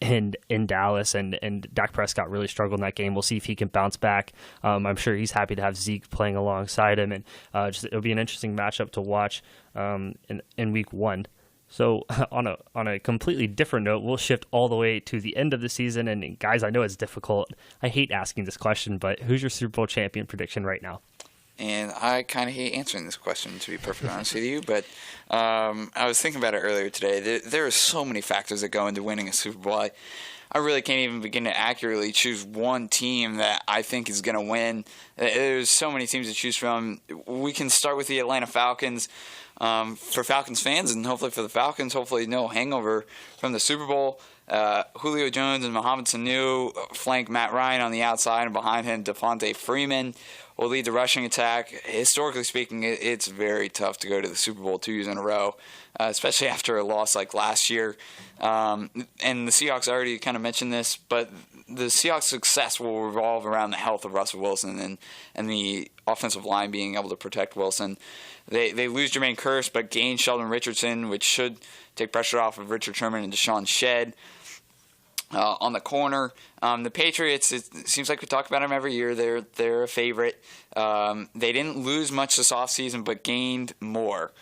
in Dallas, and Dak Prescott really struggled in that game. We'll see if he can bounce back. I'm sure he's happy to have Zeke playing alongside him, and it'll be an interesting matchup to watch in week 1. So on a completely different note, we'll shift all the way to the end of the season. And guys, I know it's difficult. I hate asking this question, but who's your Super Bowl champion prediction right now? And I kind of hate answering this question, to be perfectly honest with you. But I was thinking about it earlier today. There are so many factors that go into winning a Super Bowl. I really can't even begin to accurately choose one team that I think is going to win. There's so many teams to choose from. We can start with the Atlanta Falcons. For Falcons fans, and hopefully for the Falcons, hopefully no hangover from the Super Bowl. Julio Jones and Mohamed Sanu flank Matt Ryan on the outside, and behind him Devontae Freeman. will lead the rushing attack. Historically speaking, it's very tough to go to the Super Bowl 2 years in a row, especially after a loss like last year. And the Seahawks, I already kind of mentioned this, but the Seahawks' success will revolve around the health of Russell Wilson and the offensive line being able to protect Wilson. They lose Jermaine Kearse, but gain Sheldon Richardson, which should take pressure off of Richard Sherman and Deshaun Shedd. On the corner, the Patriots, it seems like we talk about them every year. They're a favorite. They didn't lose much this offseason, but gained more.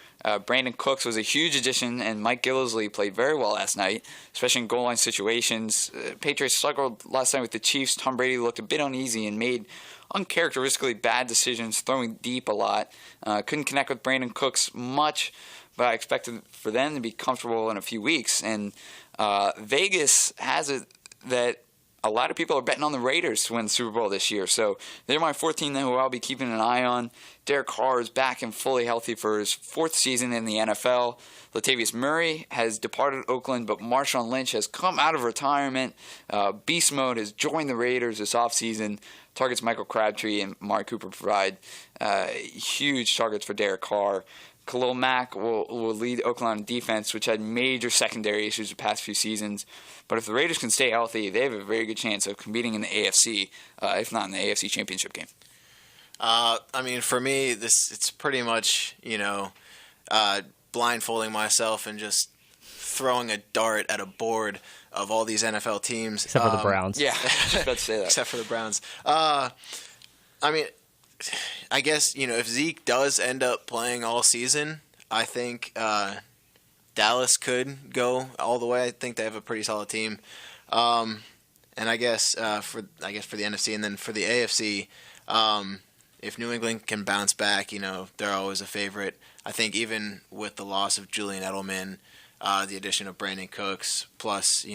Brandon Cooks was a huge addition, and Mike Gillislee played very well last night, especially in goal line situations. Patriots struggled last night with the Chiefs. Tom Brady looked a bit uneasy and made uncharacteristically bad decisions, throwing deep a lot. Couldn't connect with Brandon Cooks much, but I expected for them to be comfortable in a few weeks. And Vegas has it that a lot of people are betting on the Raiders to win the Super Bowl this year. So they're my 14 who I'll be keeping an eye on. Derek Carr is back and fully healthy for his 4th season in the NFL. Latavius Murray has departed Oakland, but Marshawn Lynch has come out of retirement. Beast Mode has joined the Raiders this offseason. Targets Michael Crabtree and Amari Cooper provide huge targets for Derek Carr. Khalil Mack will lead Oakland on defense, which had major secondary issues the past few seasons. But if the Raiders can stay healthy, they have a very good chance of competing in the AFC, if not in the AFC Championship game. I mean, for me, it's pretty much, blindfolding myself and just throwing a dart at a board of all these NFL teams. Except for the Browns. Yeah, I was just about to say that. Except for the Browns. I mean, I guess, if Zeke does end up playing all season, I think Dallas could go all the way. I think they have a pretty solid team. And I guess for the NFC and then for the AFC, if New England can bounce back, they're always a favorite. I think even with the loss of Julian Edelman, the addition of Brandon Cooks, plus,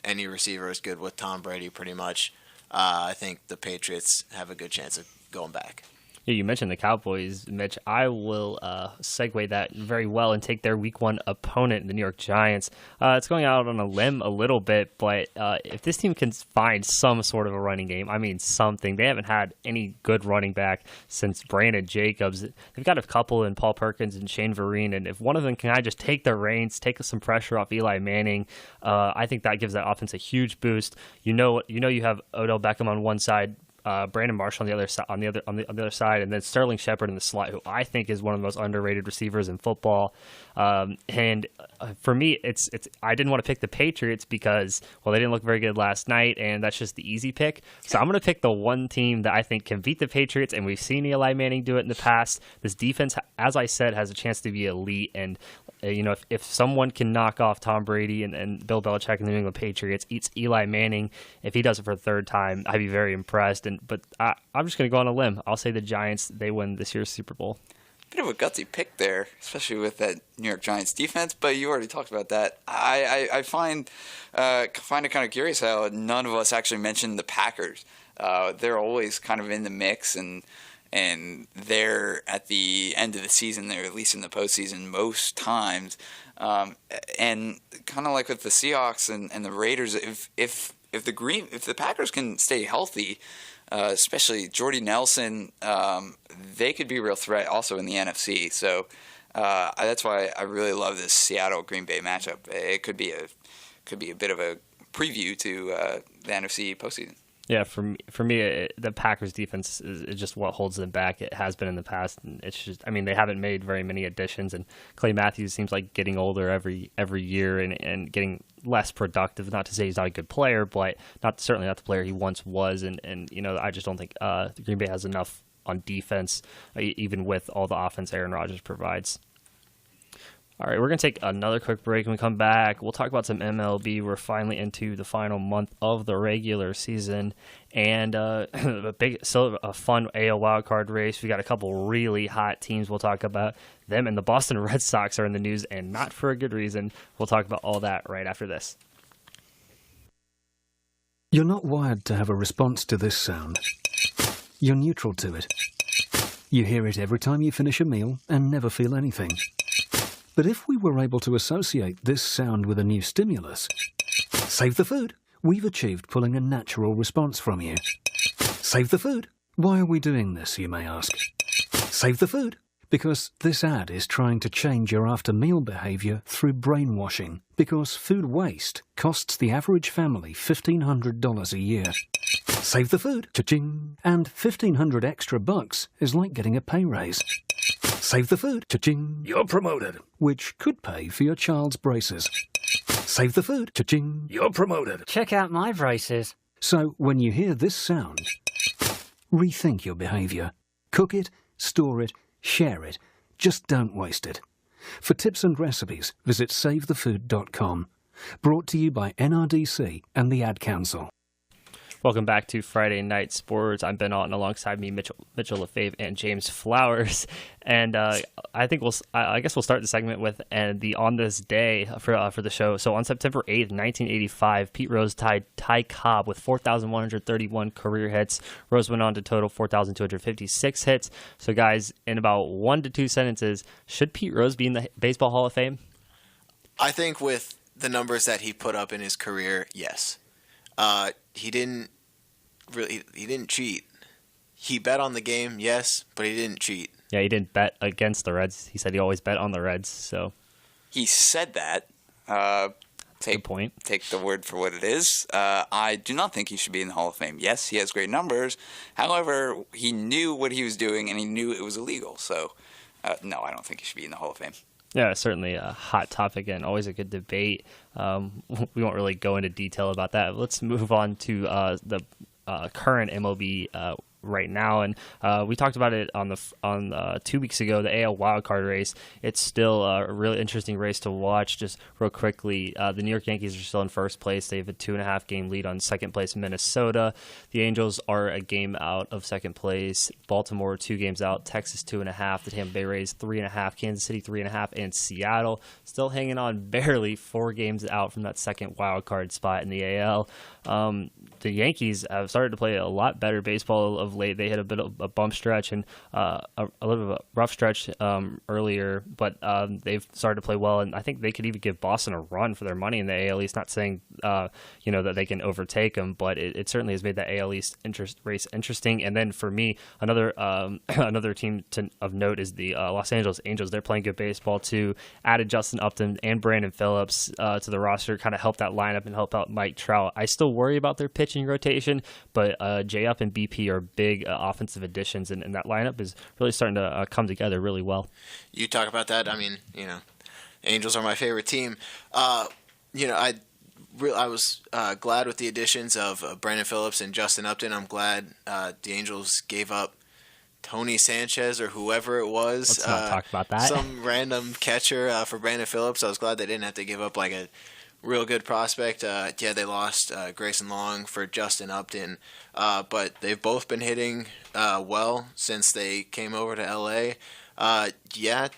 any receiver is good with Tom Brady pretty much, I think the Patriots have a good chance of going back. Yeah, you mentioned the Cowboys, Mitch. I will segue that very well and take their Week 1 opponent, the New York Giants. It's going out on a limb a little bit, but if this team can find some sort of a running game, I mean something. They haven't had any good running back since Brandon Jacobs. They've got a couple in Paul Perkins and Shane Vereen, and if one of them can just take the reins, take some pressure off Eli Manning, I think that gives that offense a huge boost. You have Odell Beckham on one side, Brandon Marshall on the other side, on the other side, and then Sterling Shepard in the slot, who I think is one of the most underrated receivers in football. And for me, it's I didn't want to pick the Patriots because they didn't look very good last night, and that's just the easy pick. So I'm going to pick the one team that I think can beat the Patriots, and we've seen Eli Manning do it in the past. This defense, as I said, has a chance to be elite, and if someone can knock off Tom Brady and Bill Belichick and the New England Patriots, eats Eli Manning, if he does it for a third time, I'd be very impressed. But I'm just going to go on a limb. I'll say the Giants, they win this year's Super Bowl. Bit of a gutsy pick there, especially with that New York Giants defense, but you already talked about that. I find it kind of curious how none of us actually mentioned the Packers. They're always kind of in the mix, and they're at the end of the season, they're at least in the postseason most times. And kind of like with the Seahawks and the Raiders, if the Packers can stay healthy, especially Jordy Nelson, they could be a real threat also in the NFC. So that's why I really love this Seattle-Green Bay matchup. It could be a bit of a preview to the NFC postseason. Yeah, for me, the Packers defense is just what holds them back. It has been in the past, and it's just, they haven't made very many additions, and Clay Matthews seems like getting older every year and getting less productive. Not to say he's not a good player, but certainly not the player he once was, and I just don't think Green Bay has enough on defense, even with all the offense Aaron Rodgers provides. All right, we're going to take another quick break. When we come back, we'll talk about some MLB. We're finally into the final month of the regular season, and a fun AL wildcard race. We got a couple really hot teams we'll talk about. Them and the Boston Red Sox are in the news, and not for a good reason. We'll talk about all that right after this. You're not wired to have a response to this sound. You're neutral to it. You hear it every time you finish a meal and never feel anything. But if we were able to associate this sound with a new stimulus, save the food, we've achieved pulling a natural response from you. Save the food, Why are we doing this, you may ask? Save the food. Because this ad is trying to change your after-meal behavior through brainwashing. Because food waste costs the average family $1,500 a year. Save the food. Cha-ching. And $1,500 extra bucks is like getting a pay raise. Save the food. Cha-ching. You're promoted. Which could pay for your child's braces. Save the food. Cha-ching. You're promoted. Check out my braces. So when you hear this sound, rethink your behavior. Cook it, store it, share it. Just don't waste it. For tips and recipes, visit SaveTheFood.com. Brought to you by NRDC and the Ad Council. Welcome back to Friday Night Sports. I'm Ben Alton, alongside me, Mitchell Lefebvre and James Flowers. And I guess we'll start the segment with the on this day for the show. So on September 8th, 1985, Pete Rose tied Ty Cobb with 4,131 career hits. Rose went on to total 4,256 hits. So guys, in about 1 to 2 sentences, should Pete Rose be in the Baseball Hall of Fame? I think with the numbers that he put up in his career, yes. He didn't cheat. He bet on the game, yes, but he didn't cheat. Yeah, he didn't bet against the Reds. He said he always bet on the Reds. So he said that. Take the word for what it is. I do not think he should be in the Hall of Fame. Yes, he has great numbers. However, he knew what he was doing, and he knew it was illegal. So, no, I don't think he should be in the Hall of Fame. Yeah, certainly a hot topic and always a good debate. We won't really go into detail about that. Let's move on to the current MLB right now, and we talked about it on 2 weeks ago, the AL wildcard race. It's still a really interesting race to watch. Just real quickly, the New York Yankees are still in first place. They have a 2.5 game lead on second place Minnesota. The Angels are a game out of second place. Baltimore 2 games out. Texas 2.5. The Tampa Bay Rays 3.5. Kansas City 3.5, and Seattle still hanging on barely 4 games out from that second wildcard spot in the AL. The Yankees have started to play a lot better baseball of late. They hit a bit of a bump stretch and a little bit of a rough stretch earlier, but they've started to play well, and I think they could even give Boston a run for their money in the AL East. Not saying that they can overtake them, but it certainly has made the AL East race interesting. And then for me, another team of note is the Los Angeles Angels. They're playing good baseball too. Added Justin Upton and Brandon Phillips to the roster, kind of help that lineup and help out Mike Trout. I still worry about their pitching rotation, but J-Up and BP are big offensive additions, and that lineup is really starting to come together really well. You talk about that. I mean, Angels are my favorite team. I was glad with the additions of Brandon Phillips and Justin Upton. I'm glad the Angels gave up Tony Sanchez or whoever it was. Let's not talk about that. Some random catcher for Brandon Phillips. I was glad they didn't have to give up like a real good prospect. They lost Grayson Long for Justin Upton, but they've both been hitting well since they came over to LA.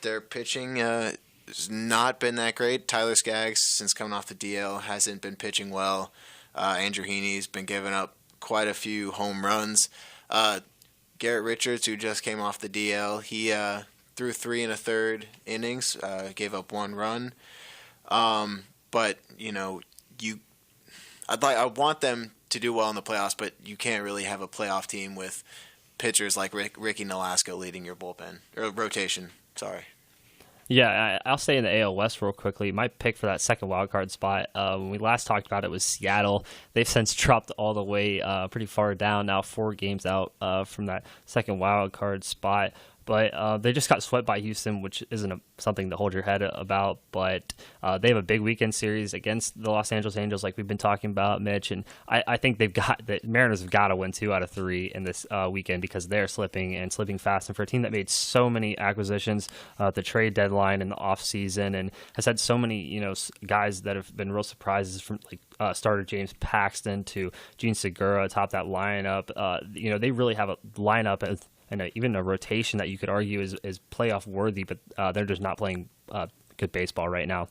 Their pitching has not been that great. Tyler Skaggs, since coming off the DL, hasn't been pitching well. Andrew Heaney's been giving up quite a few home runs. Garrett Richards, who just came off the DL, he threw 3 1/3 innings, gave up 1 run. But I want them to do well in the playoffs, but you can't really have a playoff team with pitchers like Ricky Nolasco leading your bullpen or rotation. Sorry. Yeah, I'll stay in the AL West real quickly. My pick for that second wildcard spot, when we last talked about it, was Seattle. They've since dropped all the way pretty far down, now 4 games out from that second wildcard spot. But they just got swept by Houston, which isn't something to hold your head about. But they have a big weekend series against the Los Angeles Angels, like we've been talking about, Mitch. And I think the Mariners have got to win 2 out of 3 in this weekend because they're slipping fast. And for a team that made so many acquisitions at the trade deadline in the offseason and has had so many guys that have been real surprises, from like starter James Paxton to Gene Segura atop that lineup, they really have a lineup and even a rotation that you could argue is playoff worthy, but they're just not playing good baseball right now.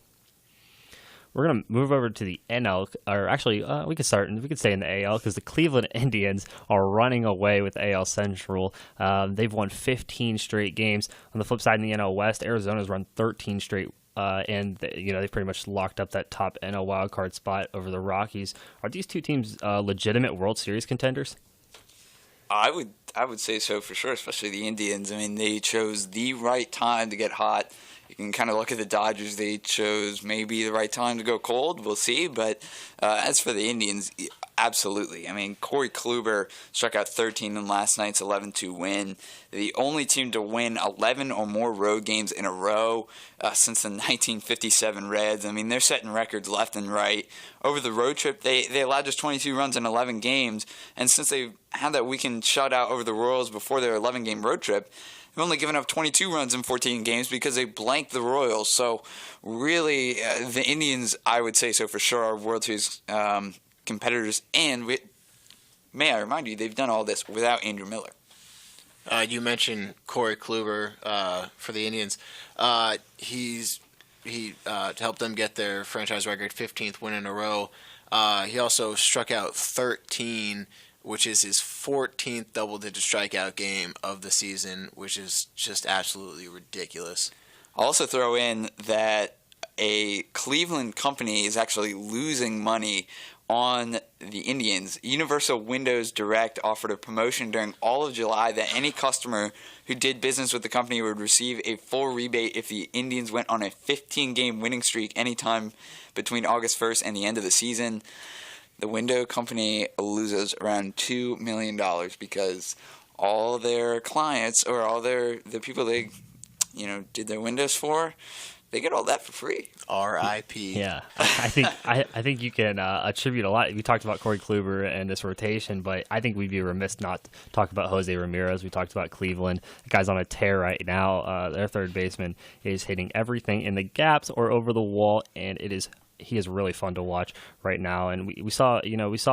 We're going to move over to the NL, or actually we could stay in the AL because the Cleveland Indians are running away with AL Central. They've won 15 straight games. On the flip side, in the NL West, Arizona's run 13 straight, and they've pretty much locked up that top NL wildcard spot over the Rockies. Are these two teams legitimate World Series contenders? I would say so for sure, especially the Indians. I mean, they chose the right time to get hot. You can kind of look at the Dodgers. They chose maybe the right time to go cold. We'll see. But as for the Indians, absolutely. I mean, Corey Kluber struck out 13 in last night's 11-2 win. The only team to win 11 or more road games in a row since the 1957 Reds. I mean, they're setting records left and right. Over the road trip, they allowed just 22 runs in 11 games. And since they had that weekend shutout over the Royals before their 11-game road trip, they've only given up 22 runs in 14 games because they blanked the Royals. So really, the Indians, I would say so for sure, are World Series competitors. And may I remind you, they've done all this without Andrew Miller. You mentioned Corey Kluber for the Indians. He helped them get their franchise record 15th win in a row. He also struck out 13, which is his 14th double-digit strikeout game of the season, which is just absolutely ridiculous. I'll also throw in that a Cleveland company is actually losing money on the Indians. Universal Windows Direct offered a promotion during all of July that any customer who did business with the company would receive a full rebate if the Indians went on a 15-game winning streak anytime between August 1st and the end of the season. The window company loses around $2 million because all their clients or all the people they did their windows for, they get all that for free. R.I.P. Yeah, I think you can attribute a lot. We talked about Corey Kluber and this rotation, but I think we'd be remiss not to talk about Jose Ramirez. We talked about Cleveland. The guy's on a tear right now. Their third baseman is hitting everything in the gaps or over the wall, and he is really fun to watch right now. And we saw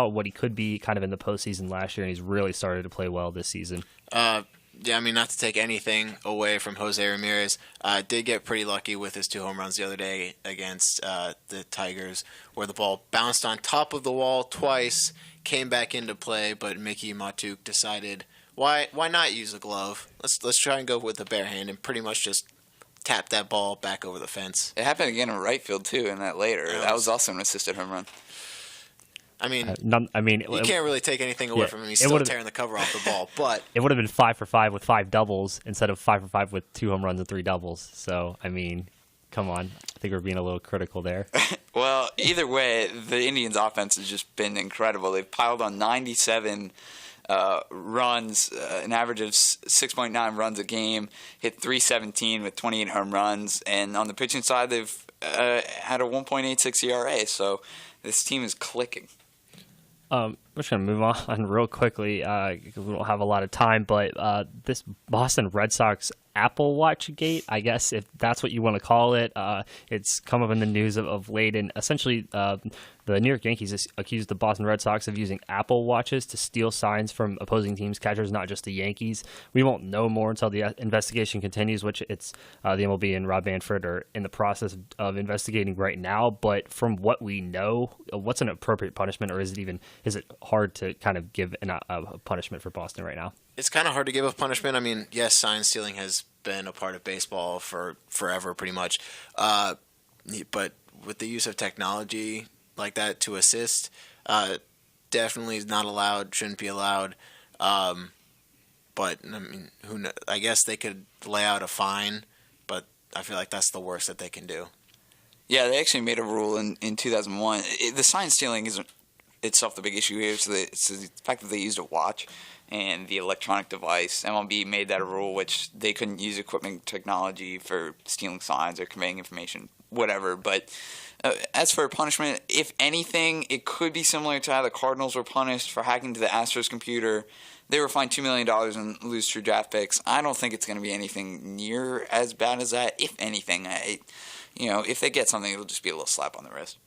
what he could be kind of in the postseason last year, and he's really started to play well this season. Yeah, I mean, not to take anything away from Jose Ramirez, did get pretty lucky with his 2 home runs the other day against the Tigers, where the ball bounced on top of the wall twice, came back into play, but Mickey Matuk decided, why not use a glove? Let's try and go with the bare hand, and pretty much just tap that ball back over the fence. It happened again in right field too, and that later. That was also an assisted home run. I mean, you can't really take anything away from him. He's still tearing the cover off the ball, but it would have been 5 for 5 with 5 doubles instead of 5 for 5 with 2 home runs and 3 doubles. So, I mean, come on. I think we're being a little critical there. Well, either way, the Indians' offense has just been incredible. They've piled on 97 runs, an average of 6.9 runs a game, hit .317 with 28 home runs, and on the pitching side, they've had a 1.86 ERA. So this team is clicking. I'm just going to move on real quickly. We don't have a lot of time, but this Boston Red Sox Apple Watch gate, I guess, if that's what you want to call it, it's come up in the news of late, and essentially the New York Yankees accused the Boston Red Sox of using Apple Watches to steal signs from opposing teams' catchers, not just the Yankees. We won't know more until the investigation continues, which it's the MLB and Rob Manfred are in the process of investigating right now. But from what we know, what's an appropriate punishment, or is it hard to kind of give a punishment for Boston right now? It's kind of hard to give a punishment. I mean, yes, sign stealing has been a part of baseball for forever, pretty much. But with the use of technology like that to assist, definitely is not allowed, shouldn't be allowed. But I mean, who knows? I guess they could lay out a fine, but I feel like that's the worst that they can do. Yeah, they actually made a rule in 2001. The sign stealing isn't itself the big issue here. It's the fact that they used a watch and the electronic device. MLB made that a rule, which they couldn't use equipment technology for stealing signs or conveying information, whatever. But as for punishment, if anything, it could be similar to how the Cardinals were punished for hacking to the Astros computer. They were fined $2 million and lose 2 draft picks. I don't think it's going to be anything near as bad as that. If anything, if they get something, it'll just be a little slap on the wrist.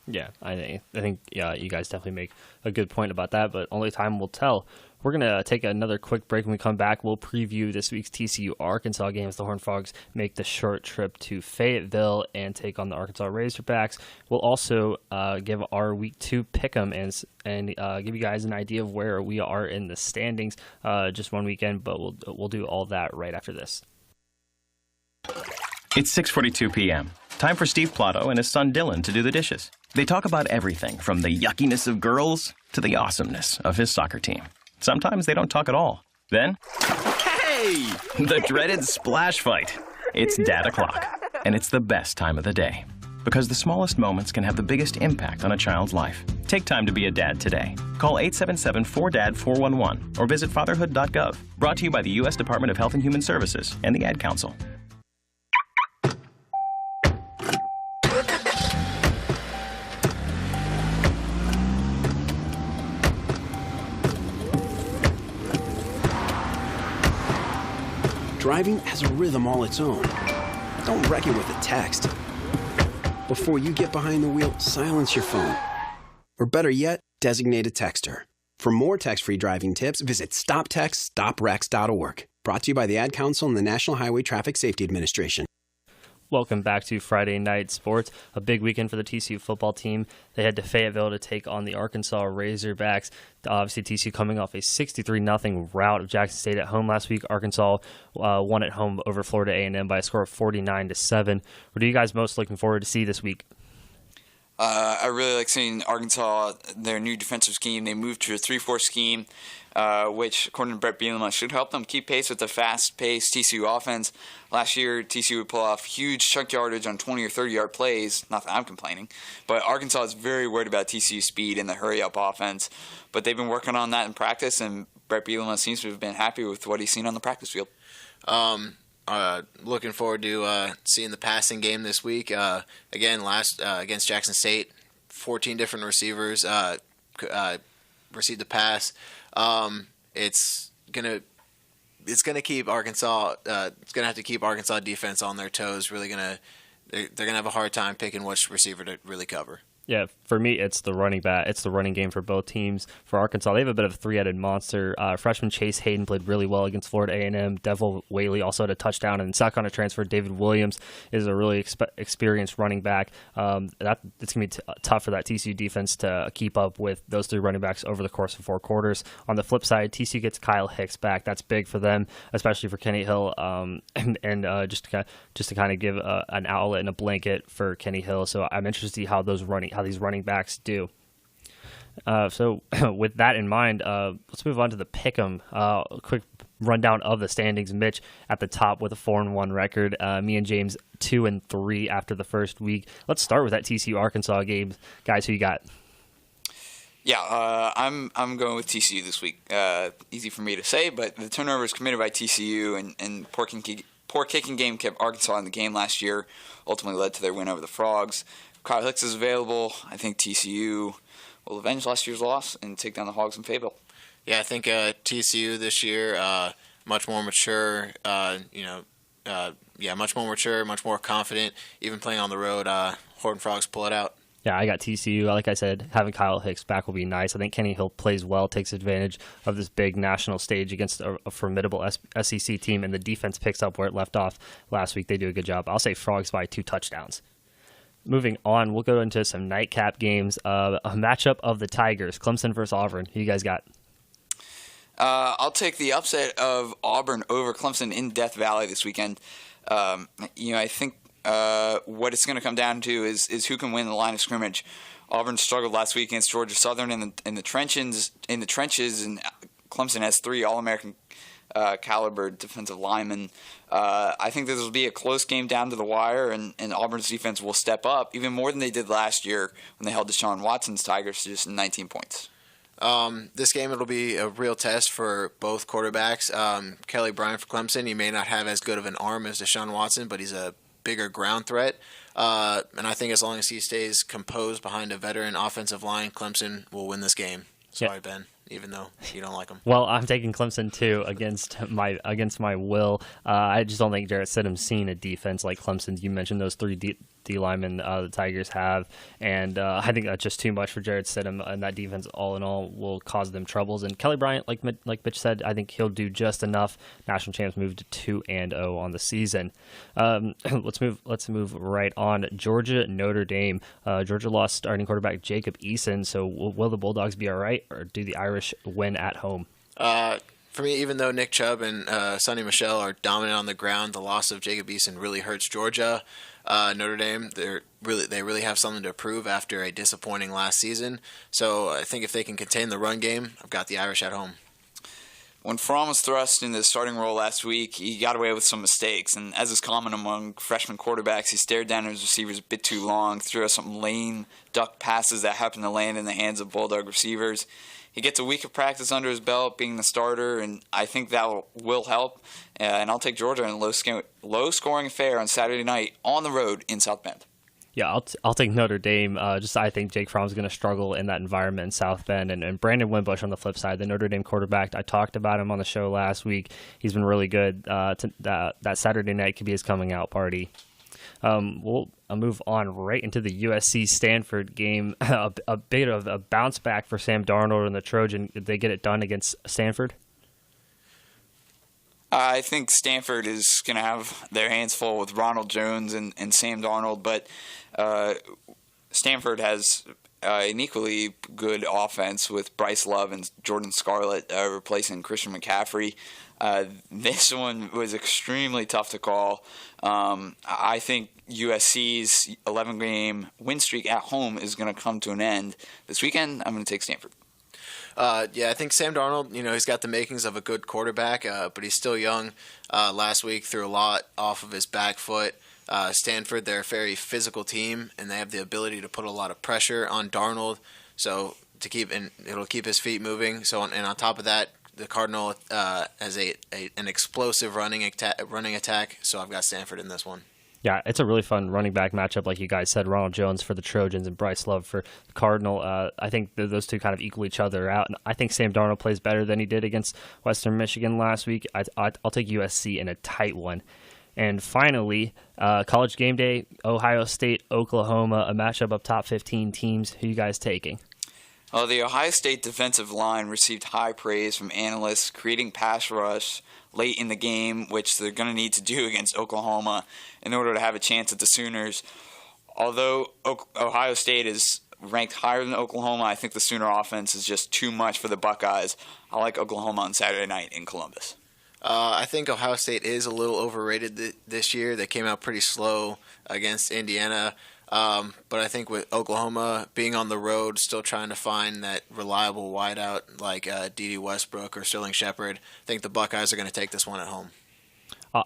Yeah, I think you guys definitely make a good point about that, but only time will tell. We're going to take another quick break. When we come back, we'll preview this week's TCU-Arkansas game as the Horned Frogs make the short trip to Fayetteville and take on the Arkansas Razorbacks. We'll also give our Week 2 pick'em and give you guys an idea of where we are in the standings just one weekend, but we'll do all that right after this. It's 6:42 p.m. Time for Steve Plotto and his son Dylan to do the dishes. They talk about everything from the yuckiness of girls to the awesomeness of his soccer team. Sometimes they don't talk at all. Then, Hey! the dreaded splash fight. It's Dad o'clock, and it's the best time of the day. Because the smallest moments can have the biggest impact on a child's life. Take time to be a dad today. Call 877-4DAD-411 or visit fatherhood.gov. Brought to you by the U.S. Department of Health and Human Services and the Ad Council. Driving has a rhythm all its own. Don't wreck it with a text. Before you get behind the wheel, silence your phone. Or better yet, designate a texter. For more text-free driving tips, visit stoptextstoprex.org. Brought to you by the Ad Council and the National Highway Traffic Safety Administration. Welcome back to Friday Night Sports. A big weekend for the TCU football team. They head to Fayetteville to take on the Arkansas Razorbacks. Obviously, TCU coming off a 63-0 rout of Jackson State at home last week. Arkansas won at home over Florida A&M by a score of 49-7. What are you guys most looking forward to see this week? I really like seeing Arkansas, their new defensive scheme. They moved to a 3-4 scheme, which, according to Brett Bielema, should help them keep pace with the fast-paced TCU offense. Last year, TCU would pull off huge chunk yardage on 20 or 30-yard plays. Not that I'm complaining. But Arkansas is very worried about TCU's speed and the hurry-up offense. But they've been working on that in practice, and Brett Bielema seems to have been happy with what he's seen on the practice field. Looking forward to seeing the passing game this week. Again, against Jackson State, 14 different receivers received the pass. It's gonna keep Arkansas. It's gonna have to keep Arkansas defense on their toes. They're gonna have a hard time picking which receiver to really cover. Yeah, for me, it's the running back. It's the running game for both teams. For Arkansas, they have a bit of a three-headed monster. Freshman Chase Hayden played really well against Florida A&M. Devil Whaley also had a touchdown. And second on a transfer, David Williams is a really experienced running back. It's going to be tough for that TCU defense to keep up with those three running backs over the course of 4 quarters. On the flip side, TCU gets Kyle Hicks back. That's big for them, especially for Kenny Hill, just to kind of give an outlet and a blanket for Kenny Hill. So I'm interested to see how these running backs do. So with that in mind, let's move on to the pick'em. A quick rundown of the standings. Mitch at the top with a 4-1 record. Me and James 2-3 after the first week. Let's start with that TCU Arkansas game, guys. Who you got? Yeah, I'm going with TCU this week. Easy for me to say, but the turnovers committed by TCU and poor kicking game kept Arkansas in the game last year. Ultimately led to their win over the Frogs. Kyle Hicks is available. I think TCU will avenge last year's loss and take down the Hogs in Fayetteville. Yeah, I think TCU this year much more mature. Much more mature, much more confident. Even playing on the road, Horton Frogs pull it out. Yeah, I got TCU. Like I said, having Kyle Hicks back will be nice. I think Kenny Hill plays well, takes advantage of this big national stage against a formidable SEC team, and the defense picks up where it left off last week. They do a good job. I'll say Frogs by 2 touchdowns. Moving on, we'll go into some nightcap games. A matchup of the Tigers, Clemson versus Auburn. Who you guys got? I'll take the upset of Auburn over Clemson in Death Valley this weekend. I think what it's going to come down to is who can win the line of scrimmage. Auburn struggled last week against Georgia Southern in the trenches, and Clemson has 3 All-American caliber defensive linemen. I think this will be a close game down to the wire, and Auburn's defense will step up even more than they did last year when they held Deshaun Watson's Tigers to just 19 points. This game, it'll be a real test for both quarterbacks. Kelly Bryant for Clemson, he may not have as good of an arm as Deshaun Watson, but he's a bigger ground threat. And I think as long as he stays composed behind a veteran offensive line, Clemson will win this game. Sorry, Ben, even though you don't like him. Well, I'm taking Clemson too against my will. I just don't think Jarrett Stidham's seen a defense like Clemson's. You mentioned those 3 D linemen the Tigers have, and I think that's just too much for Jarrett Stidham, and that defense all in all will cause them troubles. And Kelly Bryant, like Mitch said, I think he'll do just enough. National champs moved to 2-0 on the season. Let's move right on. Georgia Notre Dame. Georgia lost starting quarterback Jacob Eason, so will the Bulldogs be all right, or do the Irish win at home? For me, even though Nick Chubb and Sonny Michel are dominant on the ground, the loss of Jacob Eason really hurts Georgia. Notre Dame, they really have something to prove after a disappointing last season. So I think if they can contain the run game, I've got the Irish at home. When Fromm was thrust into the starting role last week, he got away with some mistakes, and as is common among freshman quarterbacks, he stared down his receivers a bit too long, threw out some lane duck passes that happened to land in the hands of Bulldog receivers. He gets a week of practice under his belt being the starter, and I think that will help. And I'll take Georgia in a low-scoring affair on Saturday night on the road in South Bend. Yeah, I'll take Notre Dame. I think Jake Fromm's going to struggle in that environment in South Bend. And Brandon Wimbush on the flip side, the Notre Dame quarterback, I talked about him on the show last week. He's been really good. That Saturday night could be his coming out party. We'll move on right into the USC-Stanford game. A bit of a bounce back for Sam Darnold and the Trojan. Did they get it done against Stanford? I think Stanford is going to have their hands full with Ronald Jones and Sam Darnold, but Stanford has an equally good offense with Bryce Love and Jordan Scarlett replacing Christian McCaffrey. This one was extremely tough to call. I think USC's 11-game win streak at home is going to come to an end this weekend. I'm going to take Stanford. I think Sam Darnold, he's got the makings of a good quarterback, but he's still young. Last week threw a lot off of his back foot. Stanford, they're a very physical team, and they have the ability to put a lot of pressure on Darnold. So it'll keep his feet moving. So on top of that, the Cardinal has an explosive running attack. So I've got Stanford in this one. Yeah, it's a really fun running back matchup, like you guys said. Ronald Jones for the Trojans and Bryce Love for the Cardinal. I think those two kind of equal each other out. And I think Sam Darnold plays better than he did against Western Michigan last week. I'll take USC in a tight one. And finally, College Game Day, Ohio State, Oklahoma, a matchup of top 15 teams. Who you guys taking? Well, the Ohio State defensive line received high praise from analysts, creating pass rush late in the game, which they're going to need to do against Oklahoma in order to have a chance at the Sooners. Although Ohio State is ranked higher than Oklahoma, I think the Sooner offense is just too much for the Buckeyes. I like Oklahoma on Saturday night in Columbus. I think Ohio State is a little overrated this year. They came out pretty slow against Indiana. But I think with Oklahoma being on the road, still trying to find that reliable wideout like D.D. Westbrook or Sterling Shepard, I think the Buckeyes are going to take this one at home.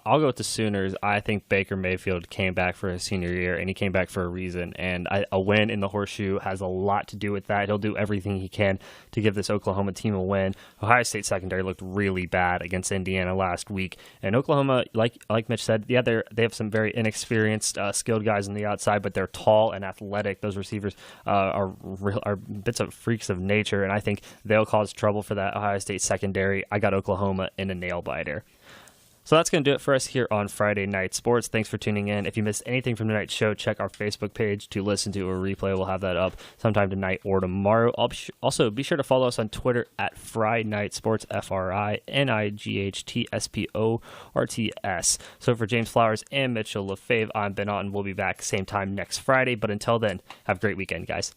I'll go with the Sooners. I think Baker Mayfield came back for his senior year, and he came back for a reason. And a win in the Horseshoe has a lot to do with that. He'll do everything he can to give this Oklahoma team a win. Ohio State secondary looked really bad against Indiana last week. And Oklahoma, like Mitch said, yeah, they have some very inexperienced, skilled guys on the outside, but they're tall and athletic. Those receivers are bits of freaks of nature, and I think they'll cause trouble for that Ohio State secondary. I got Oklahoma in a nail-biter. So that's going to do it for us here on Friday Night Sports. Thanks for tuning in. If you missed anything from tonight's show, check our Facebook page to listen to a replay. We'll have that up sometime tonight or tomorrow. Also, be sure to follow us on Twitter at Friday Night Sports, FRINIGHTSPORTS. So for James Flowers and Mitchell Lefebvre, I'm Ben Otten. We'll be back same time next Friday. But until then, have a great weekend, guys.